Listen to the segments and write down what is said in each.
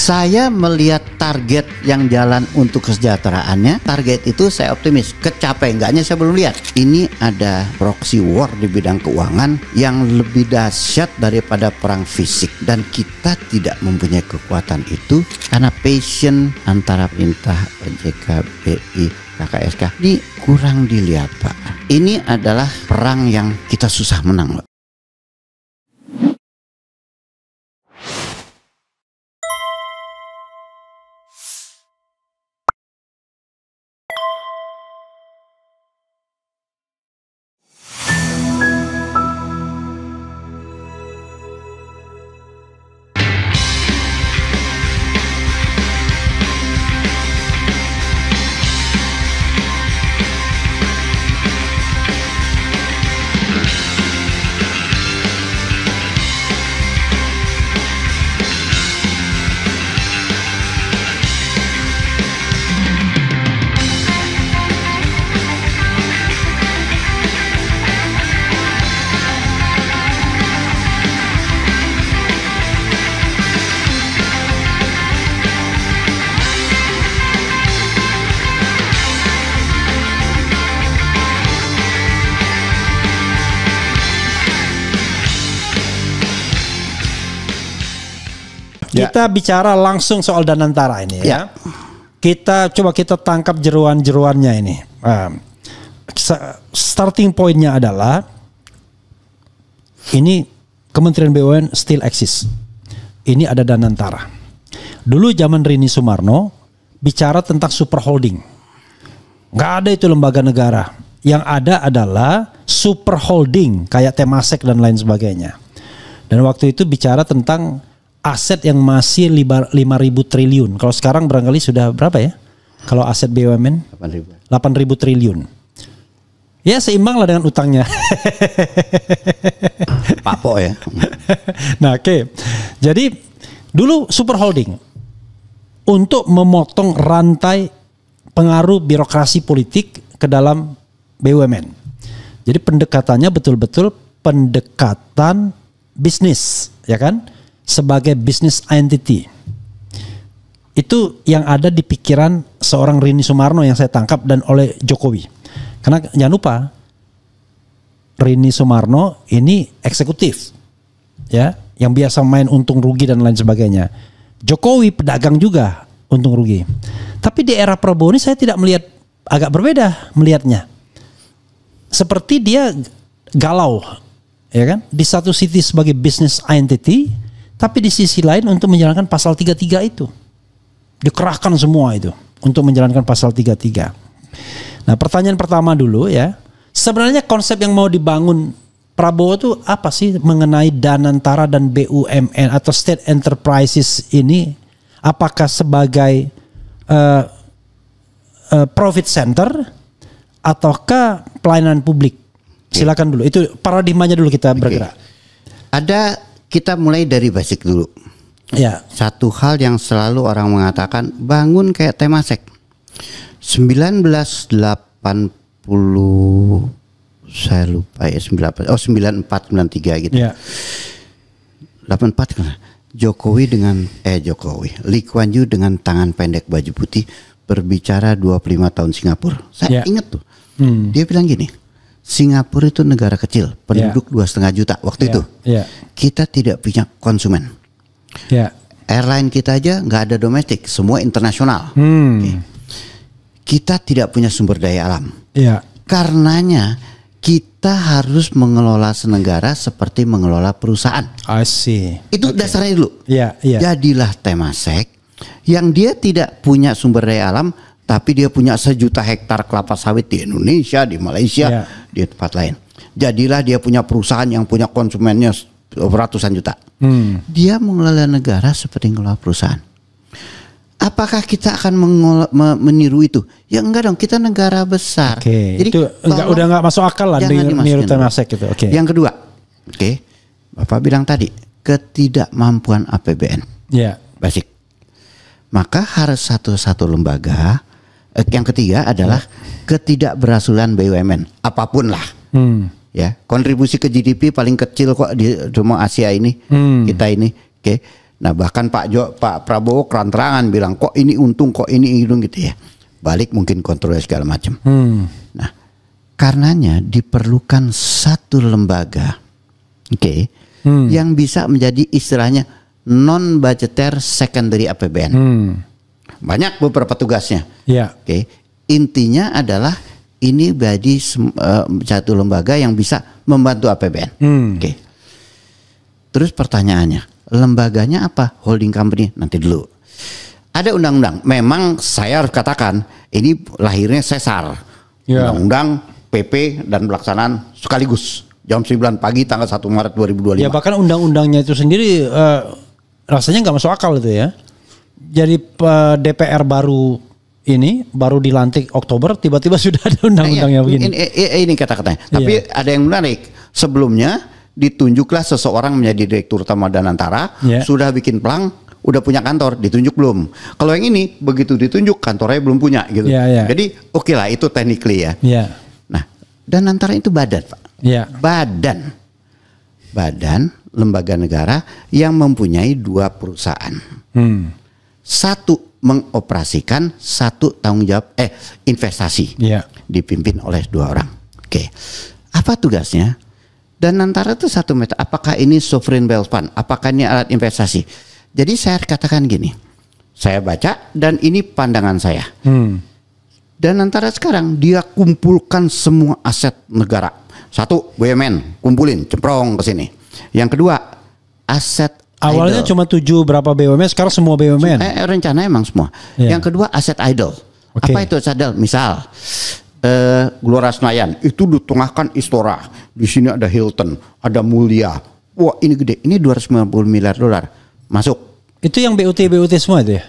Saya melihat target yang jalan untuk kesejahteraannya. Target itu saya optimis. Kecapai enggaknya saya belum lihat. Ini ada proxy war di bidang keuangan yang lebih dahsyat daripada perang fisik. Dan kita tidak mempunyai kekuatan itu karena passion antara pemerintah, OJK, BI, KKSK ini kurang dilihat, Pak. Ini adalah perang yang kita susah menang, Pak. Kita bicara langsung soal Danantara ini ya. Kita tangkap jeruan-jeruannya ini. Starting pointnya adalah ini Kementerian BUMN still exist. Ini ada Danantara. Dulu zaman Rini Sumarno bicara tentang super holding. Nggak ada itu lembaga negara. Yang ada adalah super holding kayak Temasek dan lain sebagainya. Dan waktu itu bicara tentang aset yang masih 5.000 triliun. Kalau sekarang barangkali sudah berapa ya? Kalau aset BUMN 8.000 triliun. Ya seimbang lah dengan utangnya. Pak Po ya. Nah oke. Jadi dulu super holding untuk memotong rantai pengaruh birokrasi politik ke dalam BUMN. Jadi pendekatannya betul-betul pendekatan bisnis, ya kan? Sebagai business entity. Itu yang ada di pikiran seorang Rini Sumarno yang saya tangkap dan oleh Jokowi. Karena jangan lupa Rini Sumarno ini eksekutif, ya, yang biasa main untung rugi dan lain sebagainya. Jokowi pedagang juga untung rugi. Tapi di era Prabowo ini saya tidak melihat, agak berbeda melihatnya. Seperti dia galau, ya kan? Di satu sisi sebagai business entity, tapi di sisi lain untuk menjalankan pasal 33 itu. Dikerahkan semua itu untuk menjalankan pasal 33. Nah pertanyaan pertama dulu ya. Sebenarnya konsep yang mau dibangun Prabowo itu apa sih mengenai Danantara dan BUMN atau state enterprises ini? Apakah sebagai profit center ataukah pelayanan publik? Silakan dulu. Itu paradigmanya dulu kita bergerak. Kita mulai dari basic dulu. Ya. Satu hal yang selalu orang mengatakan bangun kayak Temasek. 1980 saya lupa ya 94 93 gitu. Ya. 84 kan. Lee Kuan Yew dengan tangan pendek baju putih berbicara 25 tahun Singapura. Saya ingat tuh. Dia bilang gini. Singapura itu negara kecil, penduduk 2,5 juta waktu itu. Kita tidak punya konsumen. Airline kita aja nggak ada domestik, semua internasional. Kita tidak punya sumber daya alam. Karenanya kita harus mengelola senegara seperti mengelola perusahaan. I see. Itu dasarnya dulu. Jadilah Temasek yang dia tidak punya sumber daya alam, tapi dia punya 1 juta hektar kelapa sawit di Indonesia, di Malaysia, di tempat lain. Jadilah dia punya perusahaan yang punya konsumennya ratusan juta. Dia mengelola negara seperti mengelola perusahaan. Apakah kita akan meniru itu? Ya enggak dong, kita negara besar. Jadi itu udah nggak masuk akal lah meniru Temasek gitu. Yang kedua, Bapak bilang tadi ketidakmampuan APBN. Basic. Maka harus satu lembaga. Yang ketiga adalah ketidakberhasilan BUMN apapun lah. Ya, kontribusi ke GDP paling kecil kok di semua Asia ini, kita ini. Nah bahkan Pak Prabowo terang-terangan bilang kok ini untung, kok ini untung gitu ya. Balik mungkin kontrol segala macam. Nah karenanya diperlukan satu lembaga, yang bisa menjadi istilahnya non budgeter secondary APBN. Banyak beberapa tugasnya. Intinya adalah ini jadi satu lembaga yang bisa membantu APBN. Terus pertanyaannya, lembaganya apa? Holding company? Nanti dulu. Ada undang-undang. Memang saya harus katakan ini lahirnya sesar. Undang-undang, PP dan pelaksanaan sekaligus. Jam 9 pagi tanggal 1 Maret 2025. Ya bahkan undang-undangnya itu sendiri rasanya nggak masuk akal itu ya. Jadi DPR baru dilantik Oktober, tiba-tiba sudah ada undang-undangnya begini. Ini kata-katanya. Tapi ada yang menarik. Sebelumnya ditunjuklah seseorang menjadi direktur utama Danantara, sudah bikin pelang, udah punya kantor, ditunjuk belum. Kalau yang ini begitu ditunjuk kantornya belum punya gitu. Jadi oke lah itu technically ya. Nah, Danantara itu badan, Pak. Badan lembaga negara yang mempunyai 2 perusahaan. Satu mengoperasikan, satu tanggung jawab investasi. Dipimpin oleh 2 orang. Apa tugasnya? Dan antara itu satu metode. Apakah ini sovereign wealth fund? Apakah ini alat investasi? Jadi saya katakan gini. Saya baca dan ini pandangan saya. Dan antara sekarang dia kumpulkan semua aset negara. Satu, BUMN, kumpulin, cemprong ke sini. Yang kedua, aset awalnya idle. cuma 7 berapa BUMN, sekarang semua BUMN. Rencana emang semua. Yang kedua, aset idle. Apa itu aset idle? Misal Gelora Senayan itu ditengahkan Istora, di sini ada Hilton, ada Mulia. Wah ini gede, ini 290 miliar dolar masuk. Itu yang BUT semua itu ya?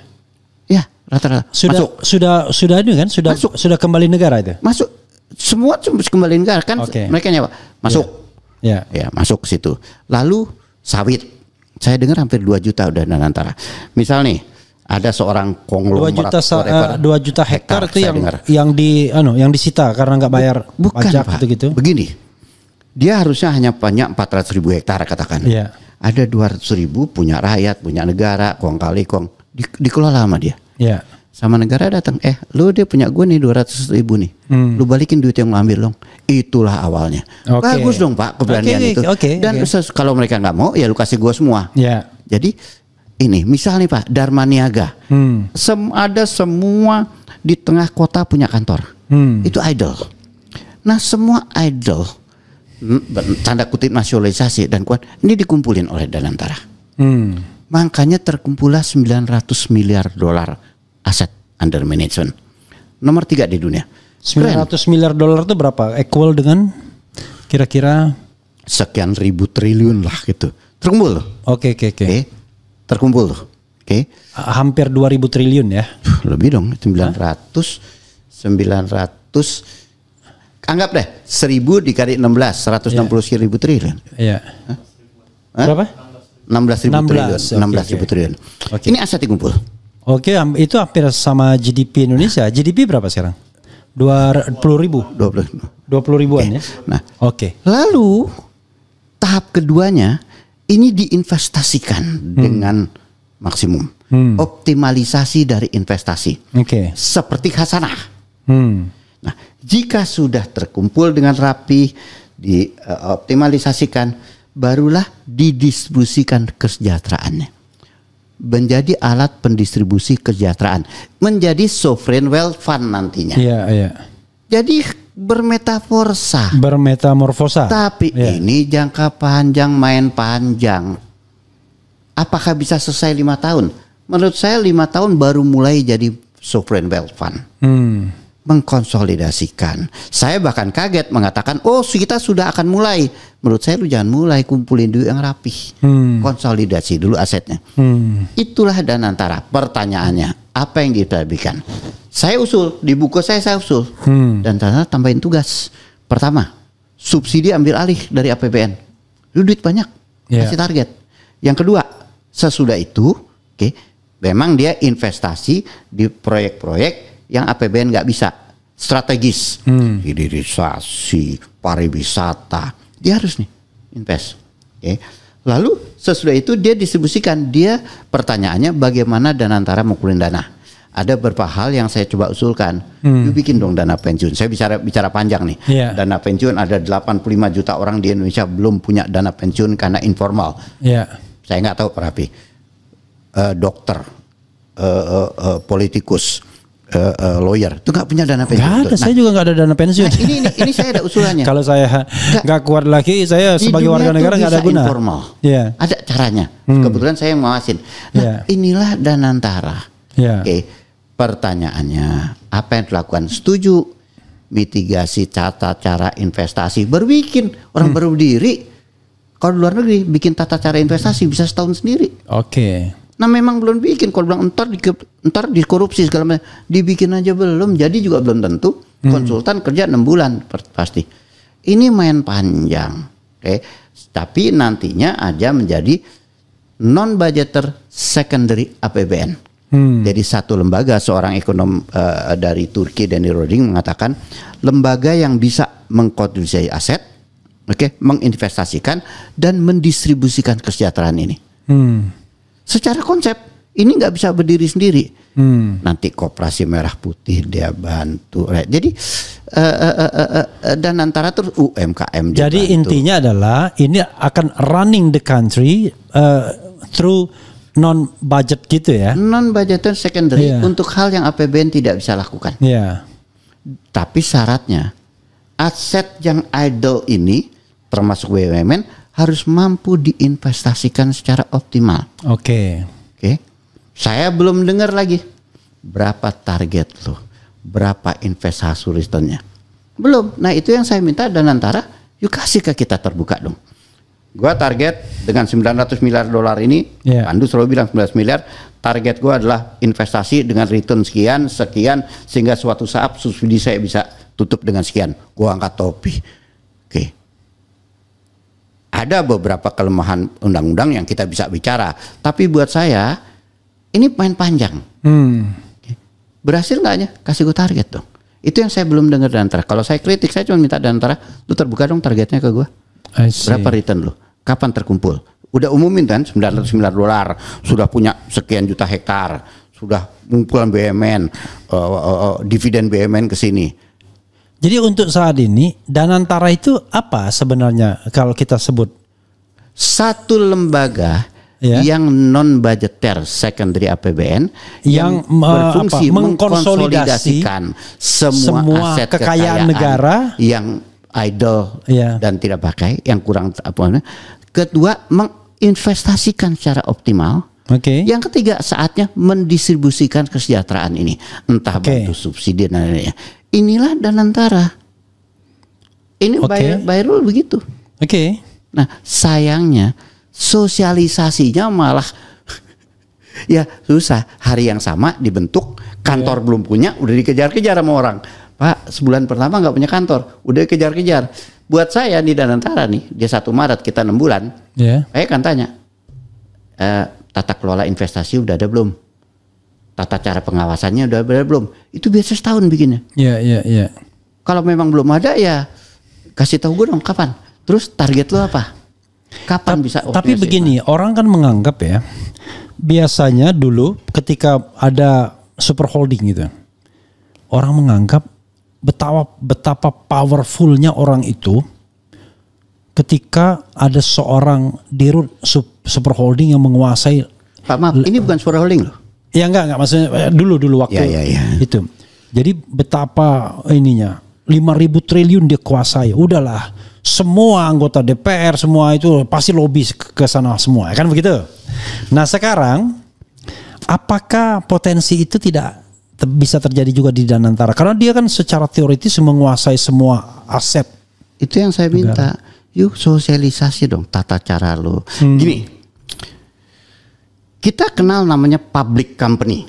Ya rata-rata. Sudah ini kan? Sudah kembali negara itu? Masuk, semua kembali negara kan? Mereka nyawa masuk. Ya masuk ke situ. Lalu sawit, saya dengar hampir 2 juta udah Danantara. Misal nih. Ada seorang konglomerat 2 juta hektar itu yang disita karena nggak bayar pajak gitu. Begini, dia harusnya hanya punya 400.000 hektar katakan. Ada 200.000 punya rakyat, punya negara, kong kali kong dikelola sama dia. Sama negara datang, lu dia punya gue nih 200.000 nih, lu balikin duit yang lu ambil dong. Itulah awalnya. Bagus dong Pak keberanian itu. Dan kalau mereka nggak mau, ya lu kasih gue semua. Jadi ini misal nih Pak Dharma Niaga, ada semua di tengah kota punya kantor, itu idle. Nah semua idle, tanda kutip nasionalisasi dan kuat, ini dikumpulin oleh Danantara. Makanya terkumpullah 900 miliar dolar aset under management, nomor 3 di dunia. 900 miliar dolar itu berapa? Equal dengan kira-kira sekian ribu triliun lah gitu. Terkumpul. Oke. Terkumpul tuh. Hampir 2000 triliun ya. Lebih dong, 900 anggap deh 1000 dikali 16 160 ribu triliun. Berapa? 16 ribu triliun. Ini aset dikumpul. Itu hampir sama GDP Indonesia. GDP berapa sekarang? 20 ribuan ya. Nah, lalu tahap keduanya ini diinvestasikan dengan maksimum. Optimalisasi dari investasi. Seperti khasanah. Nah, jika sudah terkumpul dengan rapi, dioptimalisasikan, barulah didistribusikan kesejahteraannya. Menjadi alat pendistribusi kesejahteraan. Menjadi sovereign wealth fund nantinya. Jadi bermetamorfosa. Tapi ini jangka panjang, main panjang. Apakah bisa selesai 5 tahun? Menurut saya 5 tahun baru mulai jadi sovereign wealth fund. Mengkonsolidasikan. Saya bahkan kaget mengatakan, kita sudah akan mulai. Menurut saya lu jangan mulai, kumpulin duit yang rapih. Konsolidasi dulu asetnya. Itulah Danantara. Pertanyaannya, apa yang diterapkan? Saya usul, di buku saya usul. Dan ternyata tambahin tugas. Pertama, subsidi ambil alih dari APBN. Lu duit banyak, kasih target. Yang kedua, sesudah itu, memang dia investasi di proyek-proyek yang APBN nggak bisa. Strategis, hilirisasi, pariwisata. Dia harus nih invest. Lalu sesudah itu dia distribusikan. Dia pertanyaannya bagaimana Danantara mengumpulkan dana. Ada beberapa hal yang saya coba usulkan. You bikin dong dana pensiun. Saya bicara panjang nih. Yeah. Dana pensiun ada 85 juta orang di Indonesia belum punya dana pensiun karena informal. Yeah. Saya nggak tahu Pak Rafi. Dokter, politikus, lawyer itu nggak punya dana pensiun. Nggak ada, saya juga nggak ada dana pensiun. Nah, ini saya ada usulannya. Kalau saya nggak kuat lagi, saya sebagai warga negara nggak ada guna. Informal. Yeah. Ada caranya. Kebetulan saya yang ngawasin. Nah, inilah Danantara. Yeah. Oke. Pertanyaannya, apa yang dilakukan? Setuju mitigasi tata cara investasi. Baru bikin, orang baru berdiri. Kalau di luar negeri bikin tata cara investasi bisa setahun sendiri. Oke. Nah memang belum bikin. Kalau bilang entar dikorupsi segala macam, dibikin aja belum. Jadi juga belum tentu. Konsultan kerja 6 bulan pasti. Ini main panjang. Oke. Tapi nantinya aja menjadi non budgeter secondary APBN. Jadi satu lembaga, seorang ekonom dari Turki, Danny Roding mengatakan lembaga yang bisa mengkontribusi aset, menginvestasikan dan mendistribusikan kesejahteraan ini. Secara konsep ini nggak bisa berdiri sendiri. Nanti Koperasi Merah Putih dia bantu. Jadi Danantara terus UMKM. Jadi intinya adalah ini akan running the country through non budget gitu ya. Non budgeter secondary untuk hal yang APBN tidak bisa lakukan. Tapi syaratnya aset yang idle ini termasuk BUMN harus mampu diinvestasikan secara optimal. Oke. Saya belum dengar lagi berapa target lo, berapa investasi returnnya. Belum. Nah itu yang saya minta Danantara, yuk kasih ke kita terbuka dong. Gua target dengan 900 miliar dolar ini, Pandu selalu bilang 19 miliar, target gua adalah investasi dengan return sekian, sehingga suatu saat subsidi saya bisa tutup dengan sekian. Gua angkat topi. Oke. Ada beberapa kelemahan undang-undang yang kita bisa bicara, tapi buat saya ini main panjang. Berhasil nggaknya? Kasih gua target dong. Itu yang saya belum dengar Danantara. Kalau saya kritik, saya cuma minta Danantara, lu terbuka dong targetnya ke gua. Berapa return lo? Kapan terkumpul? Udah umumin kan 900 miliar dolar, sudah punya sekian juta hektar, sudah ngumpulan BUMN, dividen BUMN ke sini. Jadi untuk saat ini Danantara itu apa sebenarnya kalau kita sebut? Satu lembaga yang non budgeter secondary APBN yang berfungsi mengkonsolidasikan semua aset kekayaan negara yang idle dan tidak pakai, yang kurang apa. Kedua, menginvestasikan secara optimal. Yang ketiga, saatnya mendistribusikan kesejahteraan ini, entah bantu subsidi dan lainnya. Inilah Danantara. Ini by rule begitu. Nah, sayangnya sosialisasinya malah ya susah. Hari yang sama dibentuk, kantor belum punya, udah dikejar-kejar sama orang. Pak, sebulan pertama nggak punya kantor, udah kejar-kejar. Buat saya di Danantara nih, dia 1 Maret kita 6 bulan. Saya akan tanya, tata kelola investasi udah ada belum? Tata cara pengawasannya udah ada belum? Itu biasa setahun bikinnya. Kalau memang belum ada ya kasih tahu gue dong kapan. Terus target lo apa? Kapan bisa? Tapi begini, orang kan menganggap ya, biasanya dulu ketika ada super holding gitu, orang menganggap betapa powerfulnya orang itu ketika ada seorang dirut super holding yang menguasai. Pak maaf, ini bukan super holding loh. Ya enggak maksudnya dulu waktu itu. Jadi betapa ininya 5.000 triliun dia kuasai. Udahlah, semua anggota DPR semua itu pasti lobby ke sana semua, kan begitu. Nah, sekarang apakah potensi itu tidak bisa terjadi juga di Danantara? Karena dia kan secara teoritis menguasai semua aset. Itu yang saya minta. Yuk sosialisasi dong tata cara lo. Gini, kita kenal namanya public company.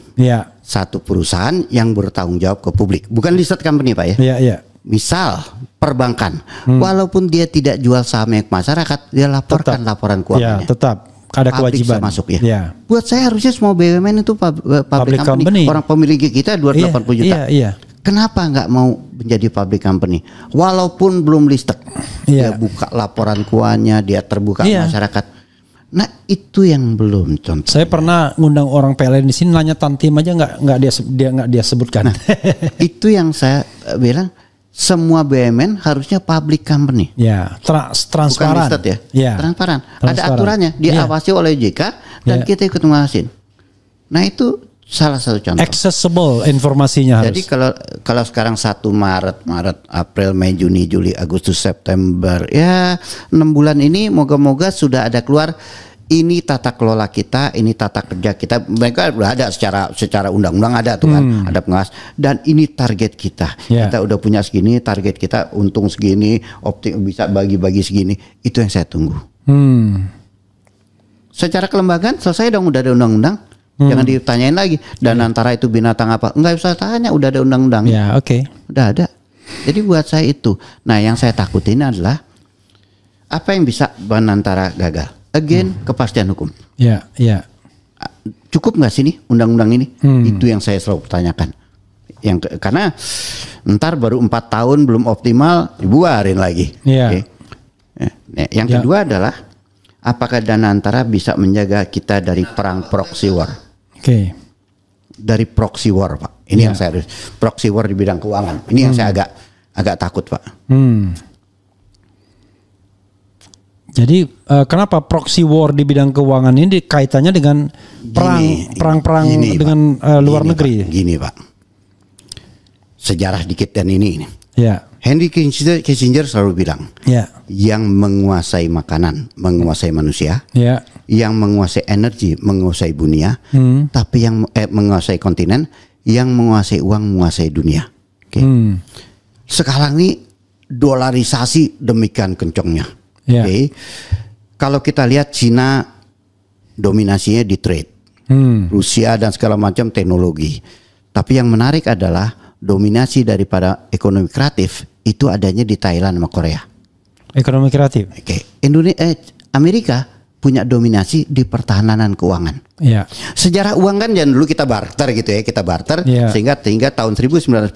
Satu perusahaan yang bertanggung jawab ke publik. Bukan listed company Pak ya. Misal perbankan. Walaupun dia tidak jual sahamnya ke masyarakat, dia laporkan laporan keuangannya. Tetap. Ada kewajiban masuk ya. Buat saya harusnya semua BUMN itu public company. Orang pemilik kita 280 juta. Kenapa nggak mau menjadi public company? Walaupun belum listed, dia buka laporan keuangannya, dia terbuka masyarakat. Nah itu yang belum contoh. Saya pernah ngundang orang PLN di sini, nanya Tantim aja nggak dia sebutkan. Nah, itu yang saya bilang, semua BUMN harusnya public company. Ya, transparan. Bukan listed ya. Ya. Transparan. Ada aturannya, diawasi oleh OJK dan kita ikut mengawasin. Nah itu salah satu contoh. Accessible informasinya harus. Jadi kalau sekarang 1 Maret, April, Mei, Juni, Juli, Agustus, September, ya 6 bulan ini moga-moga sudah ada keluar ini tata kelola kita, ini tata kerja kita. Mereka udah ada secara undang-undang ada tuh kan, ada pengawas, dan ini target kita. Kita udah punya segini, target kita untung segini, bisa bagi-bagi segini. Itu yang saya tunggu. Secara kelembagaan selesai dong, udah ada undang-undang. Jangan ditanyain lagi dan antara itu binatang apa, enggak usah tanya, udah ada undang-undang. Ya, oke. Udah ada. Jadi buat saya itu. Nah, yang saya takutin adalah apa yang bisa Banantara gagal. Again, kepastian hukum. Ya, ya. Cukup nggak sih nih undang-undang ini? Itu yang saya selalu pertanyakan. Karena ntar baru 4 tahun belum optimal, dibuarin lagi. Ya. Okay. Nah, yang kedua adalah apakah Danantara bisa menjaga kita dari perang proxy war? Oke. Dari proxy war, Pak. Ini yang saya harus proxy war di bidang keuangan. Ini yang saya agak takut, Pak. Jadi kenapa proxy war di bidang keuangan ini kaitannya dengan perang dengan luar negeri? Pak, gini, Pak. Sejarah dikit dan ini. Ya. Henry Kissinger selalu bilang, yang menguasai makanan, menguasai manusia, yang menguasai energi, menguasai dunia, tapi yang menguasai kontinen, yang menguasai uang, menguasai dunia. Okay. Sekarang ini dolarisasi demikian kencangnya. Okay. Kalau kita lihat Cina dominasinya di trade, Rusia dan segala macam teknologi. Tapi yang menarik adalah dominasi daripada ekonomi kreatif itu adanya di Thailand sama Korea. Ekonomi kreatif. Oke. Amerika punya dominasi di pertahanan keuangan. Ya. Sejarah uang kan jangan dulu kita barter gitu ya, sehingga tahun 1947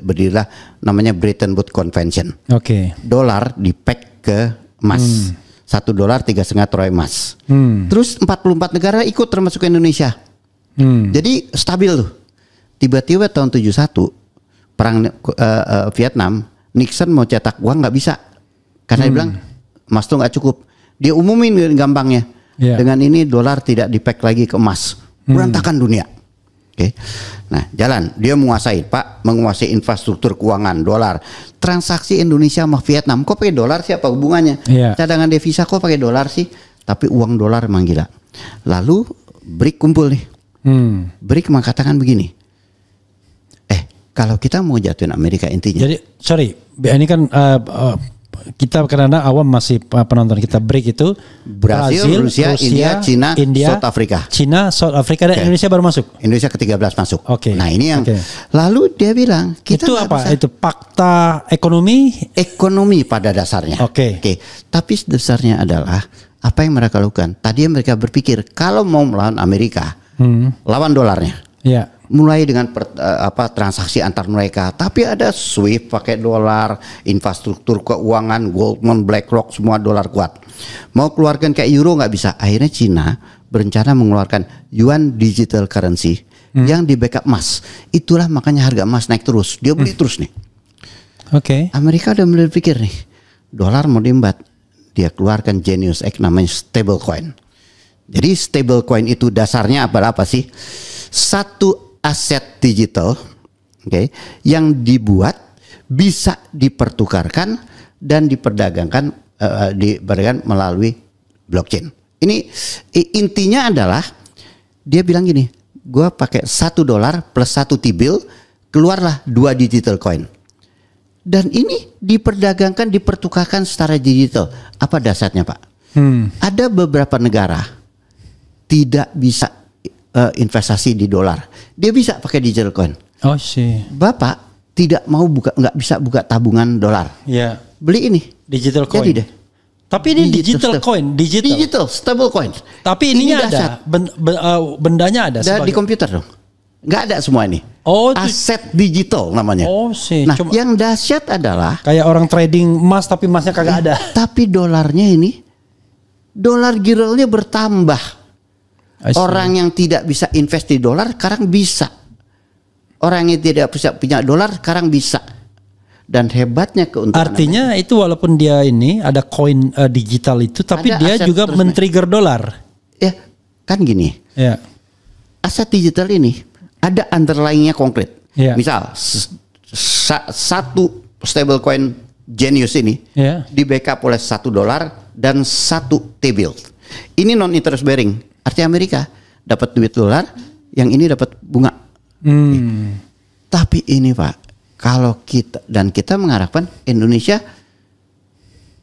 berdirilah namanya Bretton Woods Convention. Oke. Dolar dipek ke emas. $1 3,5 troy emas. Terus 44 negara ikut termasuk Indonesia. Jadi stabil tuh. Tiba-tiba tahun 71 perang Vietnam, Nixon mau cetak uang nggak bisa karena dia bilang emas tuh nggak cukup. Dia umumin gampangnya dengan ini dolar tidak dipek lagi ke emas, berantakan dunia. Oke. Nah jalan dia menguasai menguasai infrastruktur keuangan dolar. Transaksi Indonesia sama Vietnam kok pakai dolar sih, apa hubungannya? Cadangan devisa kok pakai dolar sih, tapi uang dolar emang gila. Lalu BRIC kumpul nih. BRIC mengatakan begini. Kalau kita mau jatuhin Amerika intinya. Jadi sorry, ini kan kita karena awam masih penonton kita, BRIC itu Brazil, Rusia, India, South Africa. Cina, South Africa dan Indonesia baru masuk. Indonesia ke-13 masuk. Oke. Nah ini yang lalu dia bilang kita itu apa? Itu fakta ekonomi pada dasarnya. Oke. Tapi dasarnya adalah apa yang mereka lakukan. Tadi mereka berpikir kalau mau melawan Amerika, lawan dolarnya. Ya. Mulai dengan transaksi antar mereka, tapi ada SWIFT pakai dolar, infrastruktur keuangan, Goldman, BlackRock semua dolar kuat. Mau keluarkan kayak euro nggak bisa. Akhirnya Cina berencana mengeluarkan yuan digital currency yang di backup emas. Itulah makanya harga emas naik terus. Dia beli terus nih. Oke. Amerika udah mulai pikir nih, dolar mau diembat. Dia keluarkan Genius Act namanya stablecoin. Jadi stablecoin itu dasarnya apa sih? Satu aset digital, yang dibuat bisa dipertukarkan dan diperdagangkan melalui blockchain. Ini intinya adalah dia bilang gini, gue pakai $1 plus 1 T-bill, keluarlah 2 digital coin. Dan ini diperdagangkan, dipertukarkan secara digital. Apa dasarnya, Pak? Ada beberapa negara tidak bisa investasi di dolar, dia bisa pakai digital coin. Oh sih. Bapak tidak mau nggak bisa buka tabungan dolar. Ya. Beli ini digital coin. Jadi deh. Tapi ini digital coin, digital stable coin. Tapi ininya ada, bendanya ada. Di komputer dong. Nggak ada semua ini. Oh, aset digital namanya. Oh sih. Nah, yang dahsyat adalah kayak orang trading emas tapi emasnya kagak ada. Tapi dolarnya ini dolar giralnya bertambah. I see. Orang yang tidak bisa invest di dolar sekarang bisa. Orang yang tidak bisa punya dolar sekarang bisa. Dan hebatnya keuntungan. Artinya itu walaupun dia ini ada koin digital itu, tapi Ada dia aset juga terus men-trigger dolar. Ya, kan gini. Ya. Aset digital ini ada underlyingnya konkret. Ya. Misal satu stablecoin Genius ini Ya. di backup oleh $1 dan 1 T-bill. Ini non interest bearing. Artinya Amerika dapat duit dolar, yang ini dapat bunga. Tapi ini Pak, kalau kita mengharapkan Indonesia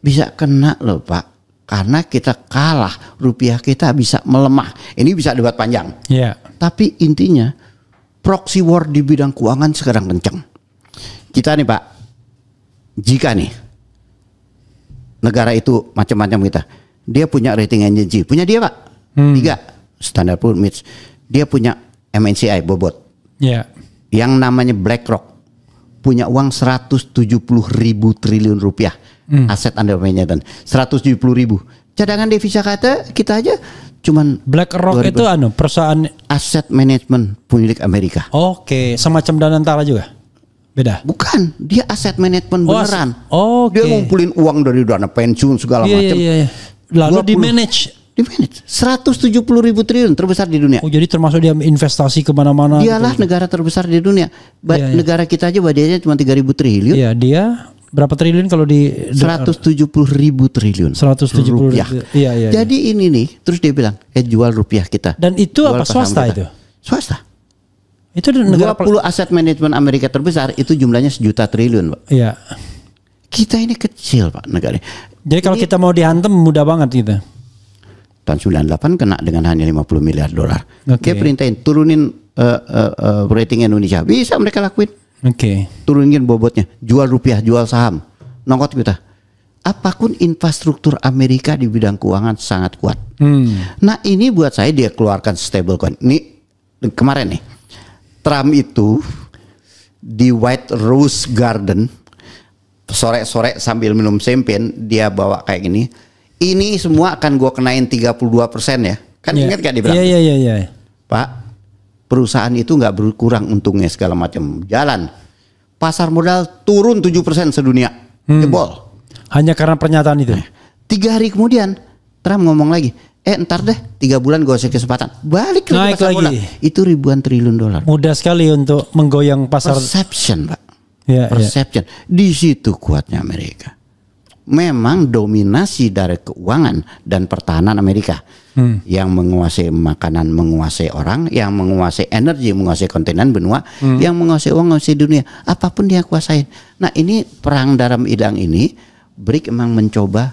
bisa kena loh Pak, karena kita kalah, rupiah kita bisa melemah. Ini bisa debat panjang. Ya. Tapi intinya proxy war di bidang keuangan sekarang kencang. Kita nih Pak, jika nih negara itu macam-macam kita, dia punya rating agency, punya dia Pak, 3 Standard & Poor's, dia punya MNCI bobot, Ya. yang namanya BlackRock, punya uang 170.000 triliun rupiah aset under management, 170.000. Cadangan devisa kita aja cuman BlackRock 2000. itu perusahaan. Aset manajemen milik Amerika. Oke, semacam Danantara juga. Beda. Bukan, dia aset manajemen Oh, beneran. oke. Dia ngumpulin uang dari dana pensiun segala Iya, macam. iya, iya. Lalu 20. di manage. Di manage 170.000 triliun terbesar di dunia. Oh, jadi termasuk dia investasi kemana-mana. Dialah negara terbesar di dunia. Iya, iya. Negara kita aja badianya cuma 3.000 triliun. Iya, dia berapa triliun kalau di 170.000 triliun 170 rupiah. Iya, iya. Jadi ini nih, terus dia bilang, jual rupiah kita. Dan itu Jual apa saham swasta kita. itu? Swasta. Itu negara 20 aset manajemen Amerika terbesar itu jumlahnya 1 juta triliun, Pak. Iya. Kita ini kecil, Pak, negara. Jadi kalau kita mau dihantam mudah banget gitu. Tahun 98 kena dengan hanya 50 miliar dolar. Oke. Dia perintahin turunin rating Indonesia. Bisa mereka lakuin. Oke. Turunin bobotnya, jual rupiah, jual saham. Nongkot kita. Apapun infrastruktur Amerika di bidang keuangan sangat kuat. Nah, ini buat saya dia keluarkan stablecoin. Ini kemarin nih. Trump itu di White Rose Garden sore-sore sambil minum champagne dia bawa kayak gini. Ini semua akan gue kenain 32% ya. Kan ingat gak dia bilang? Iya, iya, iya. Pak, perusahaan itu nggak berkurang untungnya segala macam. Jalan. Pasar modal turun 7% sedunia. Jebol. Hanya karena pernyataan itu. 3 hari kemudian Trump ngomong lagi, ntar deh 3 bulan gue kasih kesempatan. Balik ke Naik pasar lagi. modal. Itu ribuan triliun dolar. Mudah sekali untuk menggoyang pasar. Perception, Pak. Ya, ya. Perception. Di situ kuatnya Amerika. Memang dominasi dari keuangan dan pertahanan Amerika yang menguasai makanan, menguasai orang, yang menguasai energi, menguasai kontinen benua, yang menguasai uang, menguasai dunia, apapun dia kuasain. Nah, ini perang dalam bidang ini, BRIC memang mencoba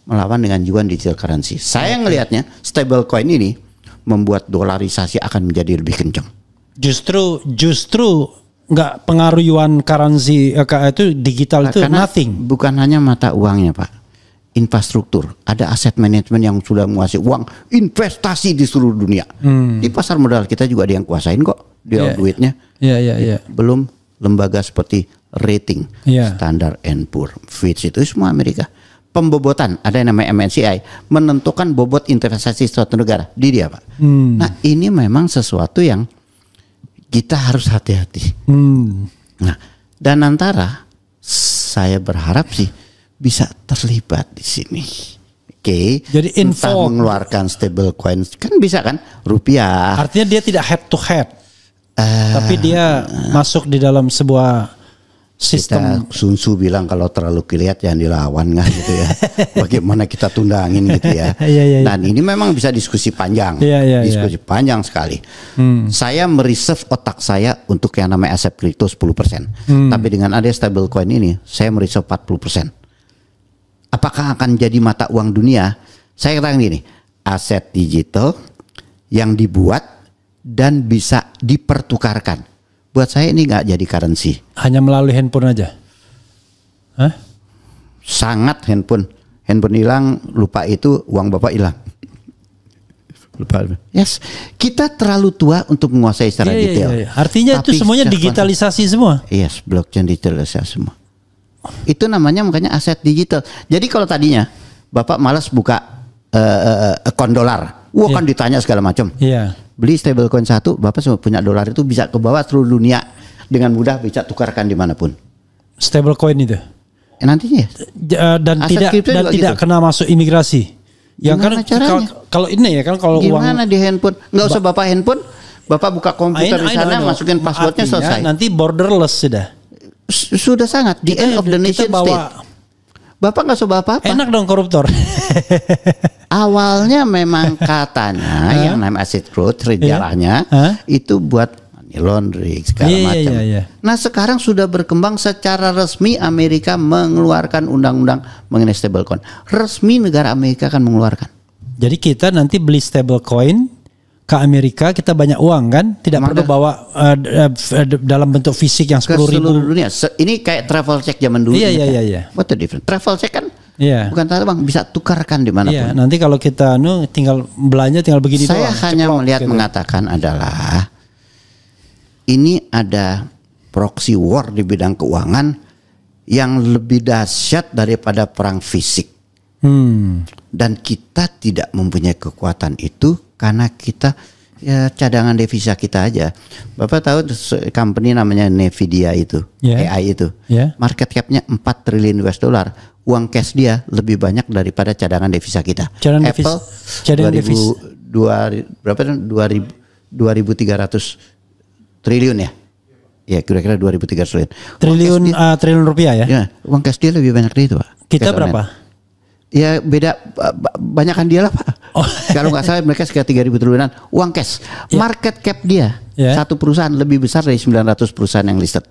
melawan dengan yuan digital currency. Saya ngelihatnya stablecoin ini membuat dolarisasi akan menjadi lebih kencang. Justru nggak pengaruh yuan currency itu digital itu Karena nothing. bukan hanya mata uangnya, Pak. Infrastruktur, ada aset manajemen yang sudah menguasai uang, investasi di seluruh dunia. Di pasar modal kita juga ada yang kuasain kok, dia duitnya. Iya, iya, iya. Belum lembaga seperti rating, Iya. Standard & Poor's, Fitch itu semua Amerika. Pembobotan, ada yang namanya MNCI, menentukan bobot investasi suatu negara di dia, Pak. Nah, ini memang sesuatu yang kita harus hati-hati. Nah, dan antara saya berharap sih bisa terlibat di sini. Oke. Jadi entah info mengeluarkan stable coin kan bisa kan rupiah. artinya dia tidak head to head. Tapi dia masuk di dalam sebuah sistem. Kita Sun Tzu bilang kalau terlalu kiliat jangan dilawan kan gitu ya. Bagaimana kita tundangin gitu ya. Iya, iya, iya. Dan ini memang bisa diskusi panjang. Iya, iya, diskusi panjang sekali. Saya mereserve otak saya untuk yang namanya aset kripto 10%. Tapi dengan ada stablecoin ini saya mereserve 40%. Apakah akan jadi mata uang dunia? Saya katakan gini, aset digital yang dibuat dan bisa dipertukarkan. Buat saya ini nggak jadi currency. Hanya melalui handphone aja. Hah? Sangat handphone hilang, lupa itu uang bapak hilang. Lupa. Yes, kita terlalu tua untuk menguasai secara detail. Iya. Artinya Tapi itu semuanya secara digitalisasi semua. Yes, blockchain digitalisasi semua. Itu namanya makanya aset digital. Jadi kalau tadinya bapak malas buka account dolar. Wah kan ditanya segala macam. Iya. Beli stablecoin satu, Bapak semua punya dolar itu bisa ke bawah seluruh dunia dengan mudah, bisa tukarkan dimanapun. Stablecoin itu. Nantinya Dan aset tidak kripto juga tidak gitu. kena masuk imigrasi. Ya kan Gimana caranya? kalau ini ya kan kalau Gimana uang di handphone? Nggak usah Bapak handphone, Bapak buka komputer di sana, masukin passwordnya, Artinya selesai. nanti borderless sudah. Sudah sangat the end of the nation state. Bapak nggak usah bawa apa-apa. Enak dong koruptor. Awalnya memang katanya yang namanya asset growth sejarahnya itu buat money laundering segala macam. Nah sekarang sudah berkembang secara resmi, Amerika mengeluarkan undang-undang mengenai stablecoin. Resmi negara Amerika akan mengeluarkan. Jadi kita nanti beli stablecoin ke Amerika, kita banyak uang kan, tidak perlu bawa dalam bentuk fisik yang 10.000. Seluruh dunia. Ini kayak travel check zaman dulu. Iya. What the difference? Travel check kan Iya. bukan bang, bisa tukarkan dimanapun. Iya, nanti kalau kita tinggal belanja tinggal begini Saya doang. hanya ceplok, melihat gitu. mengatakan adalah ini ada proxy war di bidang keuangan yang lebih dahsyat daripada perang fisik. Dan kita tidak mempunyai kekuatan itu karena kita ya cadangan devisa kita aja. Bapak tahu company namanya Nvidia itu, AI itu. Market cap-nya 4 triliun US dollar. Uang cash dia lebih banyak daripada cadangan devisa kita. Apple 2.300 triliun ya. Ya kira-kira 2.300 triliun. Triliun rupiah ya? Ya, uang cash dia lebih banyak dari itu, Pak. Kita berapa? Ya beda, banyakan dia lah Pak. Kalau nggak salah mereka sekitar 3.000 triliunan uang cash. Market cap dia satu perusahaan lebih besar dari 900 perusahaan yang listed.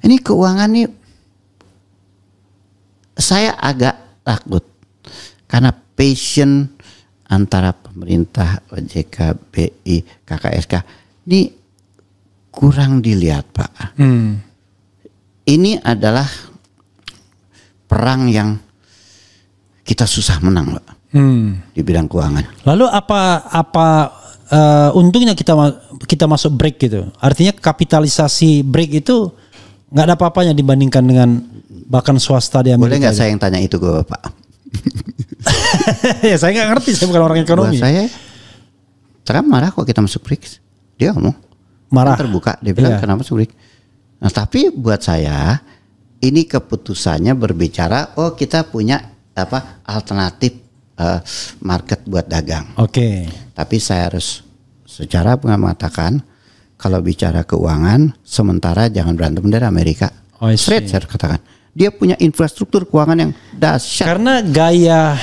Ini keuangan nih saya agak takut karena passion antara pemerintah, OJK, BI, KKSK ini kurang dilihat Pak. Ini adalah perang yang kita susah menang Pak di bidang keuangan. Lalu apa untungnya kita masuk break gitu? Artinya kapitalisasi break itu nggak ada apa-apanya dibandingkan dengan bahkan swasta di Amerika. Boleh nggak saya yang tanya itu ke Bapak? Ya saya nggak ngerti, saya bukan orang ekonomi. Buat saya Trump marah kok kita masuk BRICS. Dia ngomong marah, terbuka, dia bilang kenapa masuk BRICS. Nah tapi buat saya ini keputusannya berbicara kita punya alternatif market buat dagang. Tapi saya harus secara mengatakan kalau bicara keuangan sementara jangan berantem dari Amerika. Straight saya katakan. Dia punya infrastruktur keuangan yang dahsyat. Karena gaya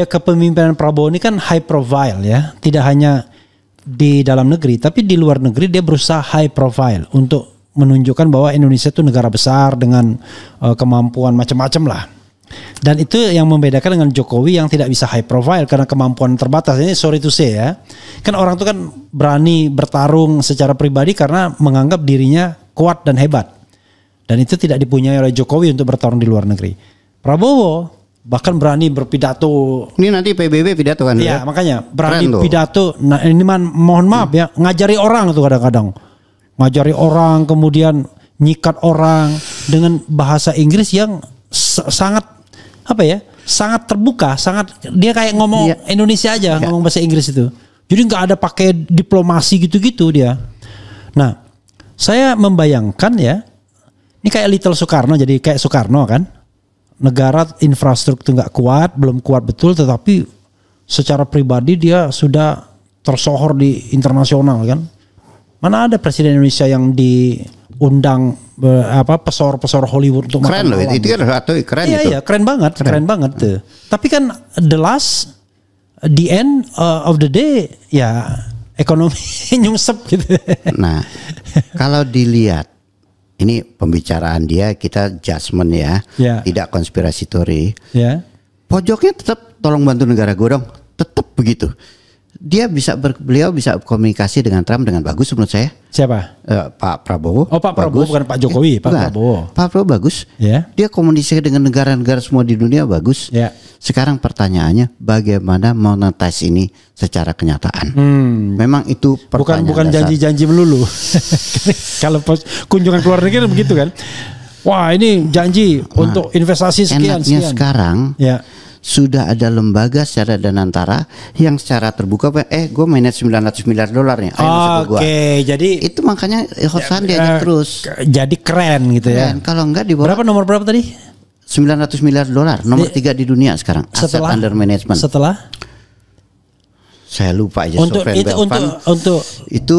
kepemimpinan Prabowo ini kan high profile ya, tidak hanya di dalam negeri tapi di luar negeri dia berusaha high profile untuk menunjukkan bahwa Indonesia itu negara besar dengan kemampuan macam-macam lah. Dan itu yang membedakan dengan Jokowi yang tidak bisa high profile karena kemampuan terbatas. Ini sorry to say ya. Kan orang itu kan berani bertarung secara pribadi karena menganggap dirinya kuat dan hebat. Dan itu tidak dipunyai oleh Jokowi untuk bertarung di luar negeri. Prabowo bahkan berani berpidato. Ini nanti PBB pidato kan? Iya, makanya berani pidato. Nah, ini mohon maaf ya, ngajari orang tuh kadang-kadang. Ngajari orang kemudian nyikat orang dengan bahasa Inggris yang sangat sangat terbuka, dia kayak ngomong Indonesia aja, ngomong bahasa Inggris itu. Jadi nggak ada pakai diplomasi gitu-gitu dia. Nah, saya membayangkan ya, ini kayak Little Soekarno, jadi kayak Soekarno kan, negara infrastruktur nggak kuat, belum kuat betul, tetapi secara pribadi dia sudah tersohor di internasional kan. Mana ada presiden Indonesia yang diundang pesawar Hollywood untuk keren loh itu kan keren itu. Iya keren banget tuh. Tapi kan the end of the day ya ekonomi nyungsep gitu. Nah kalau dilihat ini pembicaraan dia kita judgement ya, tidak konspirasi teori. Pojoknya tetap tolong bantu negara gue dong, tetap begitu. Beliau bisa komunikasi dengan Trump dengan bagus menurut saya. Siapa? Pak Prabowo. Pak Prabowo bukan Pak Jokowi, Pak Prabowo. Pak Prabowo bagus. Dia komunikasi dengan negara-negara semua di dunia bagus. Sekarang pertanyaannya bagaimana monetize ini secara kenyataan. Memang itu pertanyaan bukan dasar. Janji-janji melulu. Kalau kunjungan ke luar negeri begitu kan. Wah, ini janji untuk investasi sekian. Enaknya sekarang sudah ada lembaga secara Danantara yang secara terbuka, gue manage 900 miliar dolar nih, ayo masuk ke gua. Jadi Itu makanya Hosan diajak terus. jadi keren gitu ya. Dan kalau enggak di bawah Nomor berapa tadi? 900 miliar dolar, nomor 3 di dunia sekarang aset under management. Setelah Saya lupa aja. untuk Sovereign itu Wealth Fund. untuk Itu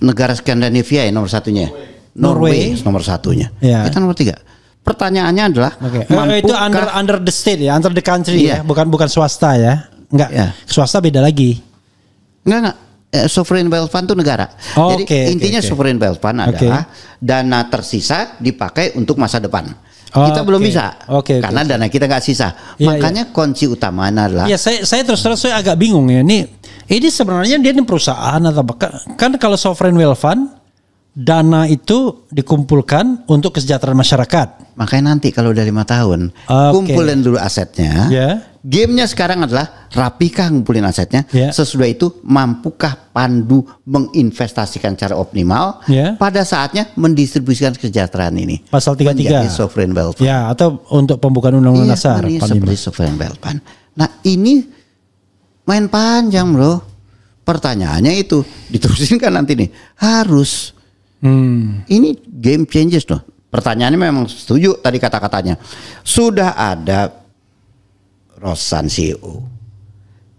negara Skandinavia ya nomor satunya. Norway nomor satunya. Ya. Kita nomor 3. Pertanyaannya adalah itu under the state ya, under the country Iya. ya, bukan swasta ya. Enggak. Iya. Swasta beda lagi. Enggak. Sovereign Wealth Fund itu negara. Oh, Jadi oke, intinya oke. Sovereign Wealth Fund adalah dana tersisa dipakai untuk masa depan. Oh, Kita belum oke. bisa, Oke, karena dana kita nggak sisa. Iya, Makanya kunci utamanya adalah Ya saya terus saya agak bingung ya. Ini sebenarnya dia ini perusahaan atau apa? Kan kalau sovereign wealth fund dana itu dikumpulkan untuk kesejahteraan masyarakat. makanya nanti kalau udah 5 tahun Oke. kumpulin dulu asetnya. Ya. Gamenya sekarang adalah rapihkah ngumpulin asetnya. Ya. Sesudah itu mampukah Pandu menginvestasikan secara optimal. Ya. Pada saatnya mendistribusikan kesejahteraan ini. Pasal 33. Menjadi sovereign wealth fund. Ya, atau untuk pembukaan undang-undang dasar. Ini Panglima. seperti sovereign wealth fund. Nah ini main panjang bro. Pertanyaannya itu diterusin kan nanti nih. Harus. Ini game changes loh. Pertanyaannya memang setuju tadi kata-katanya. Sudah ada Rosan CEO.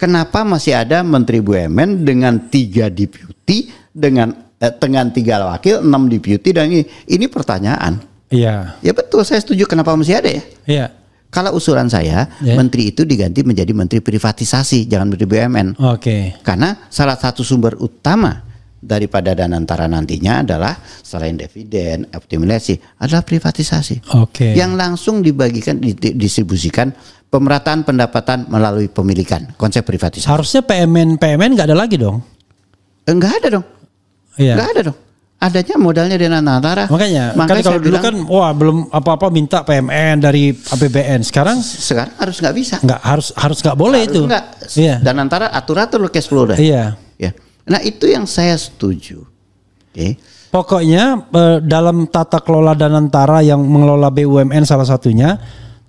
Kenapa masih ada Menteri BUMN dengan 3 deputy dengan 3 wakil, 6 deputy dan ini pertanyaan. Iya. Ya betul, saya setuju kenapa masih ada ya. Iya. Kalau usulan saya, Ya. menteri itu diganti menjadi menteri privatisasi, jangan menteri BUMN. Oke. Karena salah satu sumber utama daripada Danantara nantinya adalah selain dividen, optimalisasi, adalah privatisasi. Oke. Yang langsung dibagikan, didistribusikan pemerataan pendapatan melalui pemilikan, konsep privatisasi. Harusnya PMN nggak ada lagi dong. Enggak ada dong. Iya. Enggak ada dong. Adanya modalnya Danantara. Makanya kan saya kalau dulu bilang, kan wah belum apa-apa minta PMN dari APBN. Sekarang sekarang harus nggak bisa. harus nggak boleh itu. Enggak. Iya. Danantara atur-atur cash flow dah. Iya. Ya. Nah itu yang saya setuju. Oke. Pokoknya dalam tata kelola Danantara yang mengelola BUMN salah satunya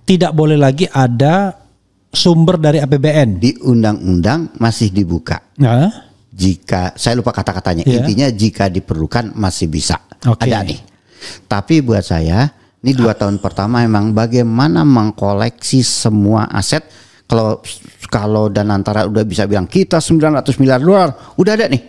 tidak boleh lagi ada sumber dari APBN. Di undang-undang masih dibuka. Nah, Jika saya lupa kata-katanya, Iya. intinya jika diperlukan masih bisa. Oke. Ada nih. Tapi buat saya, ini 2 tahun pertama memang bagaimana mengkoleksi semua aset. Kalau Danantara udah bisa bilang kita 900 miliar dolar, udah ada nih.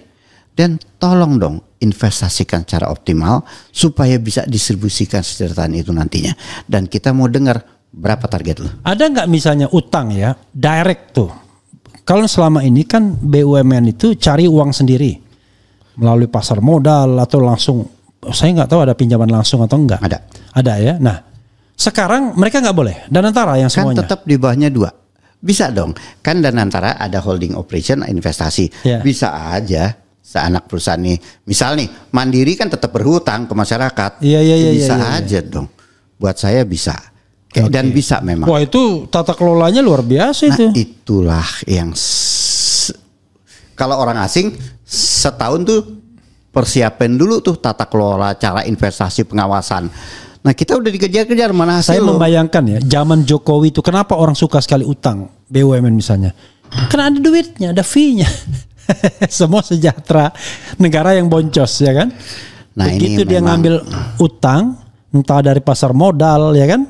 Dan tolong dong investasikan secara optimal supaya bisa distribusikan kesejahteraan itu nantinya. Dan kita mau dengar berapa target lo? ada nggak misalnya utang ya direct tuh? Kalau selama ini kan BUMN itu cari uang sendiri melalui pasar modal atau langsung. Saya nggak tahu ada pinjaman langsung atau enggak. Ada. Ada ya. Nah, sekarang mereka nggak boleh. Danantara yang Kan semuanya. tetap di bawahnya 2. Bisa dong. Kan Danantara ada holding operation investasi. Ya. Bisa aja seanak perusahaan nih. Misal nih Mandiri kan tetap berhutang ke masyarakat. Iya, Bisa iya. aja dong. Buat saya bisa. Dan bisa memang. Wah itu tata kelolanya luar biasa Nah itu. itulah yang kalau orang asing setahun tuh persiapin dulu tuh tata kelola, cara investasi, pengawasan. Nah kita udah dikejar-kejar mana hasil Saya lo. membayangkan ya, zaman Jokowi itu kenapa orang suka sekali utang BUMN misalnya? Karena ada duitnya, ada fee-nya. Semua sejahtera, negara yang boncos ya kan? Nah, Begitu ini dia memang- ngambil utang, entah dari pasar modal ya kan?